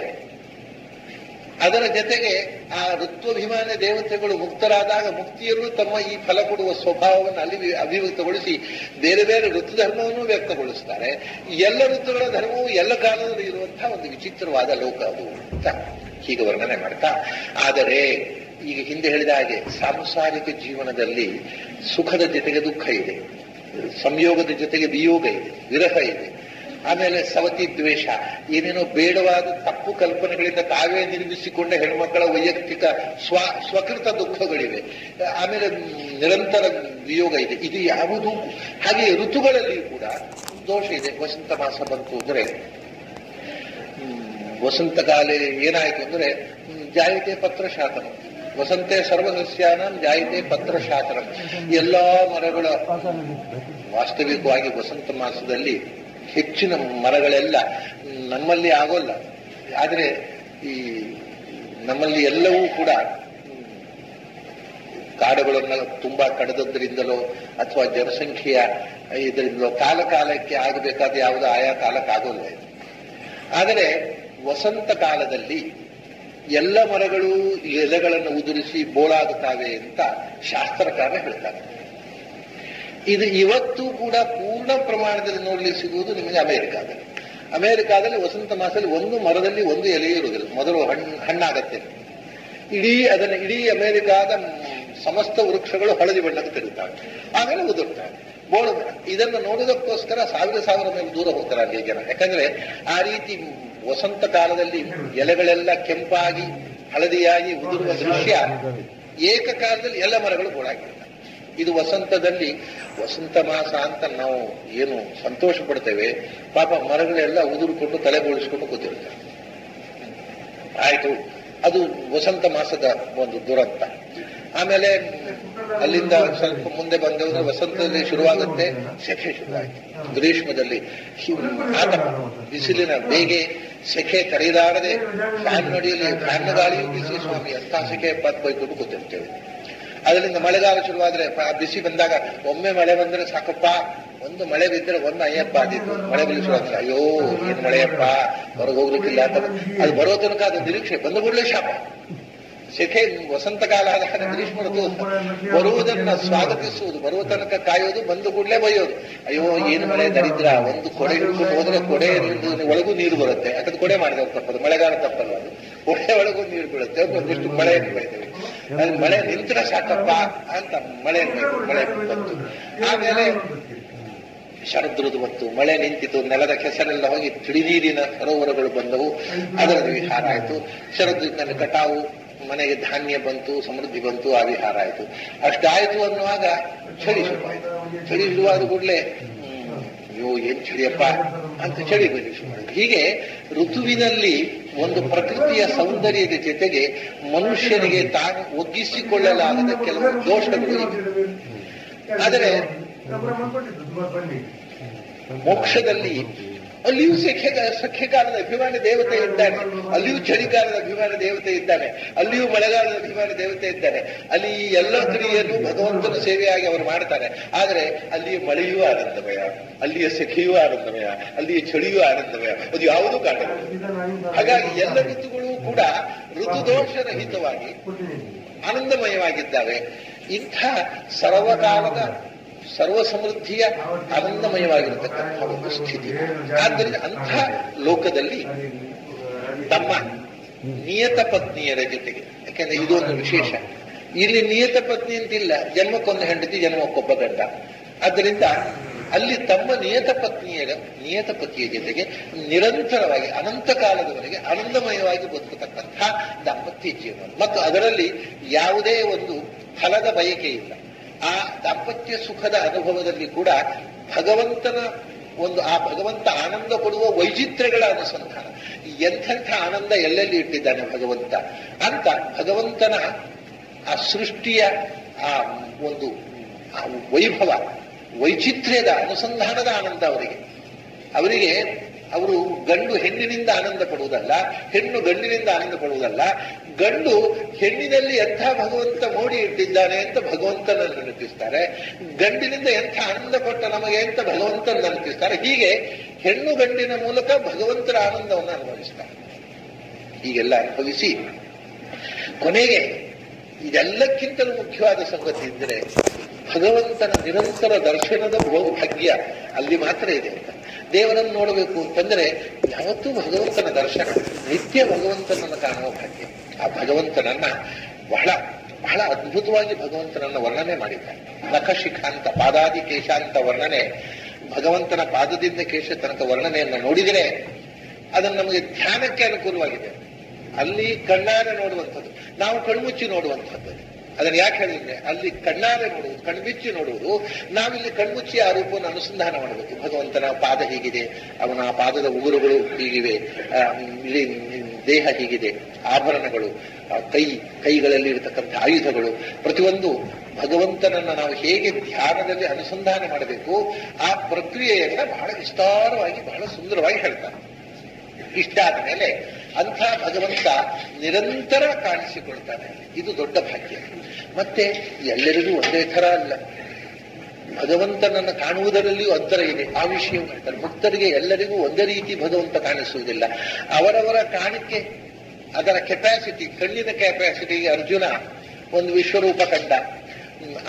ಅದರ ಜೊತೆಗೆ ಆ ಋತ್ವಾಭಿಮಾನ ದೇವತೆಗಳು ಮುಕ್ತರಾದಾಗ ಮುಕ್ತಿಯಲ್ಲೂ ತಮ್ಮ ಈ ಫಲ ಕೊಡುವ ಸ್ವಭಾವವನ್ನು ಅಲ್ಲಿ ಅಭಿವ್ಯಕ್ತಗೊಳಿಸಿ ಬೇರೆ ಬೇರೆ ಋತು ಧರ್ಮವನ್ನು ವ್ಯಕ್ತಗೊಳಿಸ್ತಾರೆ. ಎಲ್ಲ ಋತುಗಳ ಧರ್ಮವು ಎಲ್ಲ ಕಾಲದಲ್ಲಿ ಇರುವಂತಹ ಒಂದು ವಿಚಿತ್ರವಾದ ಲೋಕ ಅದು ಅಂತ ಹೀಗೆ ವರ್ಣನೆ ಮಾಡ್ತಾ. ಆದರೆ ಈಗ ಹಿಂದೆ ಹೇಳಿದ ಹಾಗೆ ಸಾಂಸಾರಿಕ ಜೀವನದಲ್ಲಿ ಸುಖದ ಜೊತೆಗೆ ದುಃಖ ಇದೆ, ಸಂಯೋಗದ ಜೊತೆಗೆ ವಿಯೋಗ ಇದೆ, ವಿರಹ ಇದೆ, ಆಮೇಲೆ ಸವತಿ ದ್ವೇಷ, ಏನೇನೋ ಬೇಡವಾದ ತಪ್ಪು ಕಲ್ಪನೆಗಳಿಂದ ತಾವೇ ನಿರ್ಮಿಸಿಕೊಂಡ ಹೆಣ್ಮಕ್ಕಳ ವೈಯಕ್ತಿಕ ಸ್ವಕೃತ ದುಃಖಗಳಿವೆ, ಆಮೇಲೆ ನಿರಂತರ ವಿಯೋಗ ಇದೆ. ಇದು ಯಾವುದೂ ಹಾಗೆ ಋತುಗಳಲ್ಲಿ ಕೂಡ ದೋಷ ಇದೆ. ವಸಂತ ಮಾಸ ಬಂತು ಅಂದ್ರೆ ವಸಂತಕಾಲ ಏನಾಯಿತು ಅಂದ್ರೆ ಜಾಯಿತೆ ಪತ್ರ ಶಾಸನ, ವಸಂತೆ ಸರ್ವಸಸ್ಯಾನಾಂ ಜಾಯಿತೆ ಪತ್ರ ಶಾಸನ. ಎಲ್ಲಾ ಮರಗಳ ವಾಸ್ತವಿಕವಾಗಿ ವಸಂತ ಮಾಸದಲ್ಲಿ ಹೆಚ್ಚಿನ ಮರಗಳೆಲ್ಲ ನಮ್ಮಲ್ಲಿ ಆಗೋಲ್ಲ. ಆದರೆ ಈ ನಮ್ಮಲ್ಲಿ ಎಲ್ಲವೂ ಕೂಡ ಕಾಡುಗಳನ್ನ ತುಂಬಾ ಕಡಿದದ್ರಿಂದಲೋ ಅಥವಾ ಜನಸಂಖ್ಯೆಯ ಇದರಿಂದಲೋ ಕಾಲ ಕಾಲಕ್ಕೆ ಆಗಬೇಕಾದ ಯಾವುದು ಆಯಾ ಕಾಲಕ್ಕೆ ಆಗೋಲ್ಲ. ಆದರೆ ವಸಂತ ಕಾಲದಲ್ಲಿ ಎಲ್ಲ ಮರಗಳು ಎಲೆಗಳನ್ನು ಉದುರಿಸಿ ಬೋಳಾಗುತ್ತವೆ ಅಂತ ಶಾಸ್ತ್ರಕಾರ ಹೇಳ್ತಾರೆ. ಇದು ಇವತ್ತು ಕೂಡ ಪೂರ್ಣ ಪ್ರಮಾಣದಲ್ಲಿ ನೋಡ್ಲಿಕ್ಕೆ ಸಿಗುವುದು ನಿಮಗೆ ಅಮೆರಿಕಾದಲ್ಲಿ. ಅಮೆರಿಕಾದಲ್ಲಿ ವಸಂತ ಮಾಸದಲ್ಲಿ ಒಂದು ಮರದಲ್ಲಿ ಒಂದು ಎಲೆ ಇರುವುದಿಲ್ಲ, ಮೊದಲು ಹಣ್ಣಾಗತ್ತೆ. ಇಡೀ ಅಮೆರಿಕಾದ ಸಮಸ್ತ ವೃಕ್ಷಗಳು ಹಳದಿ ಬಣ್ಣಕ್ಕೆ ತಿರುಗುತ್ತವೆ, ಆಮೇಲೆ ಉದುರುತ್ತವೆ, ಬೋಳು. ಇದನ್ನು ನೋಡುವುದಕ್ಕೋಸ್ಕರ ಸಾವಿರ ಮೈಲಿ ದೂರ ಹೋಗ್ತಾರೆ ಅಲ್ಲಿ ಜನ. ಯಾಕಂದ್ರೆ ಆ ರೀತಿ ವಸಂತ ಕಾಲದಲ್ಲಿ ಎಲೆಗಳೆಲ್ಲ ಕೆಂಪಾಗಿ ಹಳದಿಯಾಗಿ ಉದುರುವ ದೃಶ್ಯ ಏಕಕಾಲದಲ್ಲಿ ಎಲ್ಲ ಮರಗಳು ಬೋಳಾಗಿರ್ತವೆ. ಇದು ವಸಂತದಲ್ಲಿ ವಸಂತ ಮಾಸ ಅಂತ ನಾವು ಏನು ಸಂತೋಷ ಪಡ್ತೇವೆ, ಪಾಪ ಮರಗಳೆಲ್ಲ ಉದುರಿಕೊಂಡು ತಲೆ ಬೋಳಿಸ್ಕೊಂಡು ಕೂತಿರ್ತವೆ. ಆಯ್ತು, ಅದು ವಸಂತ ಮಾಸದ ಒಂದು ದುರಂತ. ಆಮೇಲೆ ಅಲ್ಲಿಂದ ಸ್ವಲ್ಪ ಮುಂದೆ ಬಂದವರು ವಸಂತದಲ್ಲಿ ಶುರುವಾಗುತ್ತೆ, ಸೆಖೆ ಶುರುವಾಯಿತು. ಗ್ರೀಷ್ಮದಲ್ಲಿ ಆತಪ, ಬಿಸಿಲಿನ ಬೇಗೆ, ಸೆಖೆ ತಡೆಯಲಾರದೆ ಫ್ಯಾನ್ ನಡಿಯಲ್ಲಿ ಫ್ಯಾನ್ ಗಾಳಿಯೂ ಬಿಸಿ ಸ್ವಾಮಿ ಅಂತ ಸೆಖೆ ಬೈಕೊಂಡು ಕೂತಿರ್ತೇವೆ. ಅದರಿಂದ ಮಳೆಗಾಲ ಶುರುವಾದ್ರೆ ಬಿಸಿ ಬಂದಾಗ ಒಮ್ಮೆ ಮಳೆ ಬಂದ್ರೆ ಸಾಕಪ್ಪ, ಒಂದು ಮಳೆ ಬಿದ್ದರೆ ಒಂದು ಅಯ್ಯಪ್ಪ ಆದಿತ್ತು. ಮಳೆ ಬೀಳಿಸುವಾಗ ಅಯ್ಯೋ ಏನ್ ಮಳೆಯಪ್ಪ, ಹೊರಗೆ ಹೋಗ್ಲಿಕ್ಕಿಲ್ಲ ಅಂತ. ಅದು ಬರೋ ತನಕ ಅದು ನಿರೀಕ್ಷೆ, ಬಂದ ಕೂಡಲೇ ಶಾಪ. ಸೆಖೆ ವಸಂತ ಕಾಲ ಆದಾಗ ಗ್ರೀಷ್ಮ ಋತು ಬರುವುದನ್ನ ಸ್ವಾಗತಿಸುವುದು, ಬರುವ ತನಕ ಕಾಯೋದು, ಬಂದು ಕೂಡಲೇ ಬೈಯೋದು. ಅಯ್ಯೋ ಏನು ಮಳೆ ದರಿದ್ರ, ಒಂದು ಕೊಡೆ ಹಿಡ್ಕೊಂಡು ಹೋದ್ರೆ ಕೊಡೆ ಒಳಗೂ ನೀರು ಬರುತ್ತೆ. ಯಾಕಂದ್ರೆ ಕೊಡೆ ಮಾಡಿದವ್ರು ತಪ್ಪದು, ಮಳೆಗಾಲ ತಪ್ಪಲ್ಲ ಅದು. ಕೊಡೆ ಒಳಗೂ ನೀರು ಬೀಳುತ್ತೆ, ಒಂದಿಷ್ಟು ಮಳೆಯನ್ನು ಬೈತೇವೆ. ಮಳೆ ನಿಂತರ ಸಾಕಪ್ಪ ಅಂತ ಮಳೆ ಬಂತು. ಆಮೇಲೆ ಶರದೃತು ಬಂತು, ಮಳೆ ನಿಂತಿತು, ನೆಲದ ಕೆಸರೆಲ್ಲ ಹೋಗಿ ತಿಳಿ ನೀರಿನ ಸರೋವರಗಳು ಬಂದವು, ಅದರ ವಿಹಾರ ಆಯಿತು. ಶರದೃತಿನಲ್ಲಿ ಕಟಾವು, ಮನೆಗೆ ಧಾನ್ಯ ಬಂತು, ಸಮೃದ್ಧಿ ಬಂತು, ಆ ವಿಹಾರ ಆಯಿತು. ಅಷ್ಟಾಯ್ತು ಅನ್ನುವಾಗ ಚಳಿ ಶುರುವಾಯಿತು. ಚಳಿ ಶುರುವಾದ ಕೂಡಲೇ ಅಯ್ಯೋ ಏನ್ ಚಳಿಯಪ್ಪ ಅಂತ ಚಳಿ ಬನ್ನಿ ಶುರು. ಹೀಗೆ ಋತುವಿನಲ್ಲಿ ಒಂದು ಪ್ರಕೃತಿಯ ಸೌಂದರ್ಯದ ಜೊತೆಗೆ ಮನುಷ್ಯನಿಗೆ ತಾನು ಒಗ್ಗಿಸಿಕೊಳ್ಳಲಾಗದ ಕೆಲವು ದೋಷಗಳು ಇವೆ. ಆದರೆ ಮೋಕ್ಷದಲ್ಲಿ ಅಲ್ಲಿಯೂ ಸಖ್ಯಕಾಲದ ಅಭಿಮಾನಿ ದೇವತೆ ಇದ್ದಾನೆ, ಅಲ್ಲಿಯೂ ಚಳಿಗಾಲದ ಅಭಿಮಾನಿ ದೇವತೆ ಇದ್ದಾನೆ, ಅಲ್ಲಿಯೂ ಮಳೆಗಾಲದ ಅಭಿಮಾನಿ ದೇವತೆ ಇದ್ದಾನೆ. ಅಲ್ಲಿ ಎಲ್ಲ ಕ್ರಿಯೆಯನ್ನು ಭಗವಂತನ ಸೇವೆಯಾಗಿ ಅವರು ಮಾಡ್ತಾರೆ. ಆದರೆ ಅಲ್ಲಿಯ ಮಳೆಯೂ ಆನಂದಮಯ, ಅಲ್ಲಿಯ ಸಖಿಯೂ ಆನಂದಮಯ, ಅಲ್ಲಿಯ ಚಳಿಯೂ ಆನಂದಮಯ, ಅದು ಯಾವುದೂ ಕಾಣಲ್ಲ. ಹಾಗಾಗಿ ಎಲ್ಲ ಋತುಗಳು ಕೂಡ ಋತುದೋಷರಹಿತವಾಗಿ ಆನಂದಮಯವಾಗಿದ್ದಾವೆ. ಇಂಥ ಸರ್ವಕಾಲದ ಸರ್ವ ಸಮೃದ್ಧಿಯ ಆನಂದಮಯವಾಗಿರತಕ್ಕಂಥ ಒಂದು ಸ್ಥಿತಿ. ಆದ್ದರಿಂದ ಅಂಥ ಲೋಕದಲ್ಲಿ ತಮ್ಮ ನಿಯತ ಪತ್ನಿಯರ ಜೊತೆಗೆ, ಯಾಕೆಂದ್ರೆ ಇದೊಂದು ವಿಶೇಷ, ಇಲ್ಲಿ ನಿಯತ ಪತ್ನಿ ಅಂತಿಲ್ಲ, ಜನ್ಮಕ್ಕೊಂದು ಹೆಂಡತಿ ಜನ್ಮಕ್ಕೊಬ್ಬ ಗಂಡ. ಆದ್ದರಿಂದ ಅಲ್ಲಿ ತಮ್ಮ ನಿಯತ ಪತಿಯ ಜೊತೆಗೆ ನಿರಂತರವಾಗಿ ಅನಂತ ಕಾಲದವರೆಗೆ ಆನಂದಮಯವಾಗಿ ಬದುಕತಕ್ಕಂಥ ದಾಂಪತ್ಯ ಜೀವನ, ಮತ್ತು ಅದರಲ್ಲಿ ಯಾವುದೇ ಒಂದು ಫಲದ ಬಯಕೆ ಇಲ್ಲ. ಆ ದಾಂಪತ್ಯ ಸುಖದ ಅನುಭವದಲ್ಲಿ ಕೂಡ ಭಗವಂತನ ಆ ಭಗವಂತ ಆನಂದ ಕೊಡುವ ವೈಚಿತ್ರ್ಯಗಳ ಅನುಸಂಧಾನ. ಎಂಥೆಂಥ ಆನಂದ ಎಲ್ಲೆಲ್ಲಿ ಇಟ್ಟಿದ್ದಾನೆ ಭಗವಂತ ಅಂತ ಭಗವಂತನ ಆ ಸೃಷ್ಟಿಯ ಆ ಒಂದು ವೈಭವ, ವೈಚಿತ್ರ್ಯದ ಅನುಸಂಧಾನದ ಆನಂದ ಅವರಿಗೆ ಅವರು ಗಂಡು ಹೆಣ್ಣಿನಿಂದ ಆನಂದ ಪಡುವುದಲ್ಲ, ಹೆಣ್ಣು ಗಂಡಿನಿಂದ ಆನಂದ ಪಡುವುದಲ್ಲ, ಗಂಡು ಹೆಣ್ಣಿನಲ್ಲಿ ಎಂಥ ಭಗವಂತ ಮೋಡಿ ಇಟ್ಟಿದ್ದಾನೆ ಅಂತ ಭಗವಂತನನ್ನು ನೆನಪಿಸ್ತಾರೆ, ಗಂಡಿನಿಂದ ಎಂಥ ಆನಂದ ಕೊಟ್ಟ ನಮಗೆ ಅಂತ ಭಗವಂತನ ನೆನಪಿಸ್ತಾರೆ. ಹೀಗೆ ಹೆಣ್ಣು ಗಂಡಿನ ಮೂಲಕ ಭಗವಂತನ ಆನಂದವನ್ನು ಅನುಭವಿಸ್ತಾರೆ. ಹೀಗೆಲ್ಲ ಅನುಭವಿಸಿ ಕೊನೆಗೆ ಇದೆಲ್ಲಕ್ಕಿಂತಲೂ ಮುಖ್ಯವಾದ ಸಂಗತಿ ಇದ್ದರೆ ಭಗವಂತನ ನಿರಂತರ ದರ್ಶನದ ಭಾಗ್ಯ ಅಲ್ಲಿ ಮಾತ್ರ ಇದೆ ಅಂತ. ದೇವರನ್ನು ನೋಡಬೇಕು ಅಂತಂದ್ರೆ ಯಾವತ್ತೂ ಭಗವಂತನ ದರ್ಶನ, ನಿತ್ಯ ಭಗವಂತನನ್ನು ಕಾಣುವ ಭಾಗ್ಯ. ಆ ಭಗವಂತನನ್ನ ಬಹಳ ಬಹಳ ಅದ್ಭುತವಾಗಿ ಭಗವಂತನನ್ನ ವರ್ಣನೆ ಮಾಡಿದ್ದಾರೆ. ನಖಶಿಖಾಂತ ಪಾದಾದಿ ಕೇಶಾಂತ ವರ್ಣನೆ, ಭಗವಂತನ ಪಾದದಿಂದ ಕೇಶ ತನಕ ವರ್ಣನೆಯನ್ನು ನೋಡಿದರೆ ಅದನ್ನು ನಮಗೆ ಧ್ಯಾನಕ್ಕೆ ಅನುಕೂಲವಾಗಿದೆ. ಅಲ್ಲಿ ಕಣ್ಣಾರೆ ನೋಡುವಂಥದ್ದು, ನಾವು ಕಣ್ಮುಚ್ಚಿ ನೋಡುವಂಥದ್ದು. ಅದನ್ನು ಯಾಕೆ ಹೇಳಿದ್ರೆ ಅಲ್ಲಿ ಕಣ್ಣಾರೆ ನೋಡುವುದು, ಕಣ್ಬಿಚ್ಚಿ ನೋಡುವುದು. ನಾವಿಲ್ಲಿ ಕಣ್ಮುಚ್ಚಿ ಆ ರೂಪವನ್ನು ಅನುಸಂಧಾನ ಮಾಡಬೇಕು. ಭಗವಂತನ ಪಾದ ಹೀಗಿದೆ, ಅವನ ಆ ಪಾದದ ಉಗುರುಗಳು ಹೀಗಿವೆ, ಇಲ್ಲಿ ದೇಹ ಹೀಗಿದೆ, ಆಭರಣಗಳು, ಕೈಗಳಲ್ಲಿ ಇರತಕ್ಕಂಥ ಆಯುಧಗಳು, ಪ್ರತಿಯೊಂದು ಭಗವಂತನನ್ನ ನಾವು ಹೇಗೆ ಧ್ಯಾನದಲ್ಲಿ ಅನುಸಂಧಾನ ಮಾಡಬೇಕು ಆ ಪ್ರಕ್ರಿಯೆಯನ್ನ ಬಹಳ ವಿಸ್ತಾರವಾಗಿ ಬಹಳ ಸುಂದರವಾಗಿ ಹೇಳ್ತಾರೆ. ಇಷ್ಟಾದ ಮೇಲೆ ಅಂಥ ಭಗವಂತ ನಿರಂತರ ಕಾಣಿಸಿಕೊಳ್ತಾನೆ. ಇದು ದೊಡ್ಡ ಭಾಗ್ಯ. ಮತ್ತೆ ಎಲ್ಲರಿಗೂ ಒಂದೇ ಥರ ಅಲ್ಲ, ಭಗವಂತನನ್ನು ಕಾಣುವುದರಲ್ಲಿಯೂ ಅಂತರ ಇದೆ. ಆ ವಿಷಯ ಹೇಳ್ತಾರೆ. ಭಕ್ತರಿಗೆ ಎಲ್ಲರಿಗೂ ಒಂದೇ ರೀತಿ ಭಗವಂತ ಕಾಣಿಸುವುದಿಲ್ಲ. ಅವರವರ ಕಾಣಿಕೆ, ಅದರ ಕೆಪಾಸಿಟಿ, ಕಣ್ಣಿನ ಕೆಪಾಸಿಟಿಗೆ ಅರ್ಜುನ ಒಂದು ವಿಶ್ವರೂಪ ಕಂಡ.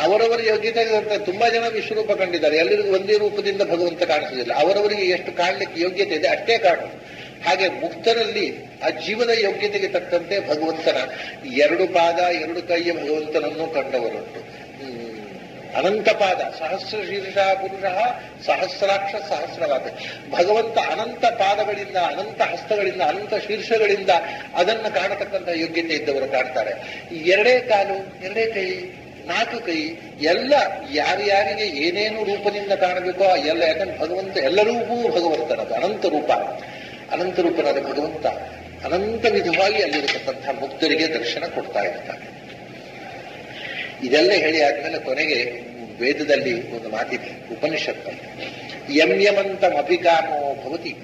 ಅವರವರ ಯೋಗ್ಯತೆ ತುಂಬಾ ಜನ ವಿಶ್ವರೂಪ ಕಂಡಿದ್ದಾರೆ. ಎಲ್ಲರಿಗೂ ಒಂದೇ ರೂಪದಿಂದ ಭಗವಂತ ಕಾಣಿಸುವುದಿಲ್ಲ. ಅವರವರಿಗೆ ಎಷ್ಟು ಕಾಣಲಿಕ್ಕೆ ಯೋಗ್ಯತೆ ಇದೆ ಅಷ್ಟೇ ಕಾಣುವುದು. ಹಾಗೆ ಮುಕ್ತರಲ್ಲಿ ಆ ಜೀವದ ಯೋಗ್ಯತೆಗೆ ತಕ್ಕಂತೆ ಭಗವಂತನ ಎರಡು ಪಾದ ಎರಡು ಕೈಯ ಭಗವಂತನನ್ನು ಕಂಡವರುಂಟು. ಅನಂತ ಪಾದ, ಸಹಸ್ರ ಶೀರ್ಷ ಪುರುಷ ಸಹಸ್ರಾಕ್ಷ ಸಹಸ್ರವಾದ. ಭಗವಂತ ಅನಂತ ಪಾದಗಳಿಂದ, ಅನಂತ ಹಸ್ತಗಳಿಂದ, ಅನಂತ ಶೀರ್ಷಗಳಿಂದ ಅದನ್ನು ಕಾಣತಕ್ಕಂಥ ಯೋಗ್ಯತೆ ಇದ್ದವರು ಕಾಣ್ತಾರೆ. ಎರಡೇ ಕಾಲು, ಎರಡೇ ಕೈ, ನಾಲ್ಕು ಕೈ, ಎಲ್ಲ ಯಾರ್ಯಾರಿಗೆ ಏನೇನು ರೂಪದಿಂದ ಕಾಣಬೇಕೋ ಎಲ್ಲ. ಯಾಕಂದ್ರೆ ಭಗವಂತ ಎಲ್ಲರಿಗೂ ಭಗವಂತನದು ಅನಂತ ರೂಪ. ಅನಂತ ರೂಪನಾದ ಭಗವಂತ ಅನಂತ ವಿಧವಾಗಿ ಅಲ್ಲಿರತಕ್ಕಂಥ ಮುಕ್ತರಿಗೆ ದರ್ಶನ ಕೊಡ್ತಾ ಇರ್ತಾನೆ. ಇದೆಲ್ಲ ಹೇಳಿ ಆದ್ಮೇಲೆ ಕೊನೆಗೆ ವೇದದಲ್ಲಿ ಒಂದು ಮಾತಿದೆ, ಉಪನಿಷತ್ತಲ್ಲಿ, ಯಂ ಯಮಂತಮಭಿಕಾಮೋ ಭವತಿ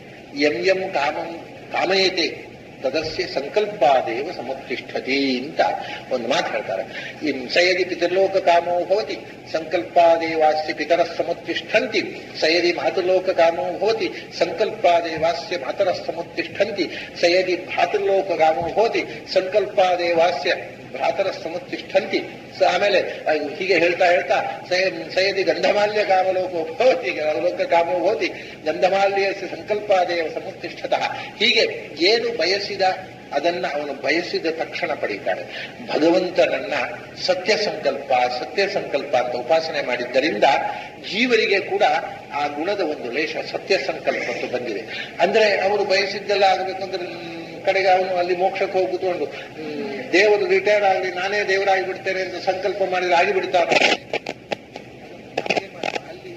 ಯಂ ಯಂ ಕಾಮಂ ಕಾಮಯತೆ ತದಸ್ಯ ಸಂಕಲ್ಪಾದೇವ ಸಮುತ್ತಿಷ್ಠತಿ ಅಂತ ಒಂದು ಮಾತು ಹೇಳ್ತಾರೆ. ಸಯದಿ ಪಿತೃಲೋಕ ಕಾಮೋ ಭವತಿ ಸಂಕಲ್ಪಾದೇವಾಸ್ಯ ಪಿತರ ಸಮುತ್ತಿಷ್ಠಂತಿ, ಸಯದಿ ಮಾತೃಲೋಕ ಕಾಮೋ ಭವತಿ ಸಂಕಲ್ಪಾದೇವಾಸ್ಯ ಮಾತರ ಸಮುತ್ತಿಷ್ಠಂತಿ, ಸಯದಿ ಭಾತೃಲೋಕ ಕಾಮೋ ಭವತಿ ಸಂಕಲ್ಪಾದೇವಾಸ್ಯ ಭ್ರಾತರ ಸಮುತ್ತಿಷ್ಠಂತಿ. ಆಮೇಲೆ ಹೀಗೆ ಹೇಳ್ತಾ ಹೇಳ್ತಾ ಸಯದಿ ಗಂಧಮಾಲ್ಯ ಕಾಮಲೋಕೋ ಭವತಿ ಲೋಕ ಕಾಮೋ ಭವತಿ ಗಂಧಮಾಲ್ಯ ಸಂಕಲ್ಪಾದೇವ ಸಮುತ್ತಿಷ್ಠತಃ. ಹೀಗೆ ಏನು ಬಯಸಿದ ಅದನ್ನ ಅವನು ಬಯಸಿದ ತಕ್ಷಣ ಪಡೀತಾನೆ. ಭಗವಂತನನ್ನ ಸತ್ಯ ಸಂಕಲ್ಪ ಅಂತ ಉಪಾಸನೆ ಮಾಡಿದ್ದರಿಂದ ಜೀವರಿಗೆ ಕೂಡ ಆ ಗುಣದ ಒಂದು ಲೇಷ ಸತ್ಯ ಸಂಕಲ್ಪ ಬಂದಿದೆ. ಅಂದ್ರೆ ಅವರು ಬಯಸಿದ್ದೆಲ್ಲ ಆಗಬೇಕಂದ್ರೆ ಕಡೆಗೆ ಅವನು ಅಲ್ಲಿ ಮೋಕ್ಷಕ್ಕೆ ಹೋಗುತ್ಕೊಂಡು ದೇವರು ರಿಟೈರ್ ಆಗಲಿ, ನಾನೇ ದೇವರಾಗಿ ಬಿಡ್ತೇನೆ ಅಂತ ಸಂಕಲ್ಪ ಮಾಡಿದ್ರೆ ಆಗಿಬಿಡ್ತಾನೆ. ಅಲ್ಲಿ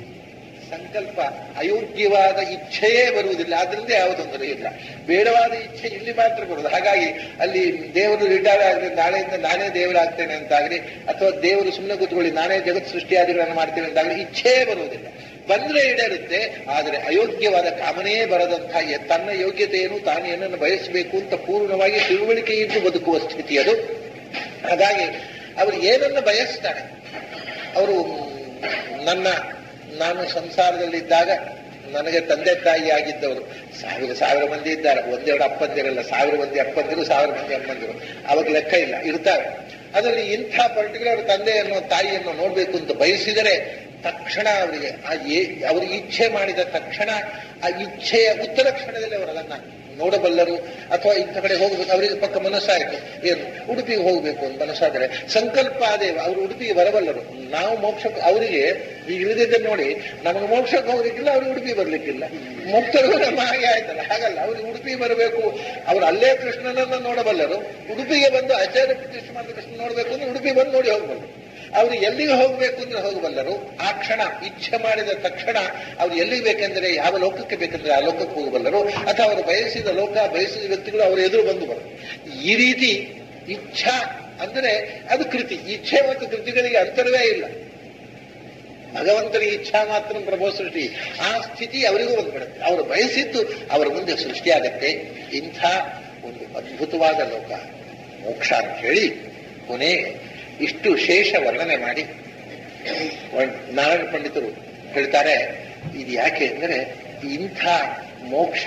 ಸಂಕಲ್ಪ ಅಯೋಗ್ಯವಾದ ಇಚ್ಛೆಯೇ ಬರುವುದಿಲ್ಲ. ಆದ್ರಿಂದ ಯಾವ ತೊಂದರೆ ಇಲ್ಲ. ಬೇಡವಾದ ಇಚ್ಛೆ ಇಲ್ಲಿ ಮಾತ್ರ ಬರುವುದು. ಹಾಗಾಗಿ ಅಲ್ಲಿ ದೇವರು ರಿಟೈರ್ ಆಗಲಿ, ನಾಳೆಯಿಂದ ನಾನೇ ದೇವರಾಗ್ತೇನೆ ಅಂತಾಗಲಿ, ಅಥವಾ ದೇವರು ಸುಮ್ಮನೆ ಕೂತ್ಕೊಳ್ಳಿ ನಾನೇ ಜಗತ್ ಸೃಷ್ಟಿಯಾದಿಗಳನ್ನು ಮಾಡ್ತೇನೆ ಅಂತಾಗಲಿ ಇಚ್ಛೆಯೇ ಬರುವುದಿಲ್ಲ. ಬಂದ್ರೆ ಈಡೇರುತ್ತೆ. ಆದರೆ ಅಯೋಗ್ಯವಾದ ಕಾಮನೆಯೇ ಬರದಂತಹ ತನ್ನ ಯೋಗ್ಯತೆಯನ್ನು ತಾನು ಏನನ್ನು ಬಯಸಬೇಕು ಅಂತ ಪೂರ್ಣವಾಗಿ ತಿಳುವಳಿಕೆಯಿಂದ ಬದುಕುವ ಸ್ಥಿತಿ ಅದು. ಹಾಗಾಗಿ ಅವರು ಏನನ್ನು ಬಯಸ್ತಾರೆ, ಅವರು ನಾನು ಸಂಸಾರದಲ್ಲಿದ್ದಾಗ ನನಗೆ ತಂದೆ ತಾಯಿ ಆಗಿದ್ದವರು ಸಾವಿರ ಮಂದಿ ಇದ್ದಾರೆ. ಒಂದೆರಡು ಅಪ್ಪಂದಿರಲ್ಲ, 1000 ಮಂದಿ ಅಪ್ಪಂದಿರು, 1000 ಮಂದಿ ಅಮ್ಮಂದಿರು, ಅವಾಗ ಲೆಕ್ಕ ಇಲ್ಲ, ಇರ್ತಾರೆ. ಅದರಲ್ಲಿ ಇಂಥ ಪರ್ಟಿಕ್ಯುಲರ್ ತಂದೆಯನ್ನು ತಾಯಿಯನ್ನು ನೋಡ್ಬೇಕು ಅಂತ ಬಯಸಿದರೆ ತಕ್ಷಣ ಅವರಿಗೆ ಇಚ್ಛೆ ಮಾಡಿದ ತಕ್ಷಣ ಆ ಇಚ್ಛೆಯ ಉತ್ತರ ಕ್ಷಣದಲ್ಲಿ ಅವರು ಅದನ್ನ ನೋಡಬಲ್ಲರು. ಅಥವಾ ಇಂಥ ಕಡೆ ಹೋಗ್ಬೇಕು, ಅವರಿಗೆ ಪಕ್ಕ ಮನಸ್ಸಾಯಿತು, ಏನು ಉಡುಪಿಗೆ ಹೋಗ್ಬೇಕು ಅಂತ ಮನಸ್ಸಾದರೆ ಸಂಕಲ್ಪ ಅದೇವ, ಅವರು ಉಡುಪಿಗೆ ಬರಬಲ್ಲರು. ನಾವು ಮೋಕ್ಷಕ್ಕೆ ಅವರಿಗೆ ಈಗ ಇಳಿದಿದ್ದನ್ನು ನೋಡಿ ನಮಗೆ ಮೋಕ್ಷಕ್ಕೆ ಹೋಗ್ಲಿಕ್ಕಿಲ್ಲ, ಅವ್ರಿಗೆ ಉಡುಪಿ ಬರ್ಲಿಕ್ಕಿಲ್ಲ. ಮುಕ್ತರಿಗೂ ನಮ್ಮ ಹಾಗೆ ಆಯ್ತಲ್ಲ, ಹಾಗಲ್ಲ, ಅವ್ರಿಗೆ ಉಡುಪಿ ಬರಬೇಕು. ಅವರು ಅಲ್ಲೇ ಕೃಷ್ಣನನ್ನ ನೋಡಬಲ್ಲರು. ಉಡುಪಿಗೆ ಬಂದು ಆಚಾರ್ಯ ಪ್ರತಿಷ್ಠೆ ಮಾಡಿದ ಕೃಷ್ಣ ನೋಡ್ಬೇಕು ಅಂದ್ರೆ ಉಡುಪಿ ಬಂದು ನೋಡಿ ಹೋಗ್ಬಲ್ಲರು. ಅವರು ಎಲ್ಲಿಗೆ ಹೋಗ್ಬೇಕು ಅಂದ್ರೆ ಹೋಗಬಲ್ಲರು. ಆ ಕ್ಷಣ ಇಚ್ಛೆ ಮಾಡಿದ ತಕ್ಷಣ ಅವ್ರು ಎಲ್ಲಿಗೆ ಬೇಕೆಂದರೆ, ಯಾವ ಲೋಕಕ್ಕೆ ಬೇಕೆಂದ್ರೆ ಆ ಲೋಕಕ್ಕೆ ಹೋಗಬಲ್ಲರು. ಅಥವಾ ಅವರು ಬಯಸಿದ ಲೋಕ, ಬಯಸಿದ ವ್ಯಕ್ತಿಗಳು ಅವರ ಎದುರು ಬಂದು ಬರು. ಈ ರೀತಿ ಇಚ್ಛಾ ಅಂದ್ರೆ ಅದು ಕೃತಿ. ಇಚ್ಛೆ ಮತ್ತು ಕೃತಿಗಳಿಗೆ ಅಂತರವೇ ಇಲ್ಲ. ಭಗವಂತನಿಗೆ ಇಚ್ಛಾ ಮಾತ್ರ ಪ್ರಭೋ ಸೃಷ್ಟಿ. ಆ ಸ್ಥಿತಿ ಅವರಿಗೂ ಬಂದ್ಬಿಡುತ್ತೆ. ಅವರು ಬಯಸಿದ್ದು ಅವರ ಮುಂದೆ ಸೃಷ್ಟಿಯಾಗತ್ತೆ. ಇಂಥ ಒಂದು ಅದ್ಭುತವಾದ ಲೋಕ ಮೋಕ್ಷ ಅಂತ ಹೇಳಿ ಕೊನೆಗೆ ಇಷ್ಟು ಶೇಷ ವರ್ಣನೆ ಮಾಡಿ ನಾರಾಯಣ ಪಂಡಿತರು ಹೇಳ್ತಾರೆ, ಇದು ಯಾಕೆ ಅಂದರೆ ಇಂಥ ಮೋಕ್ಷ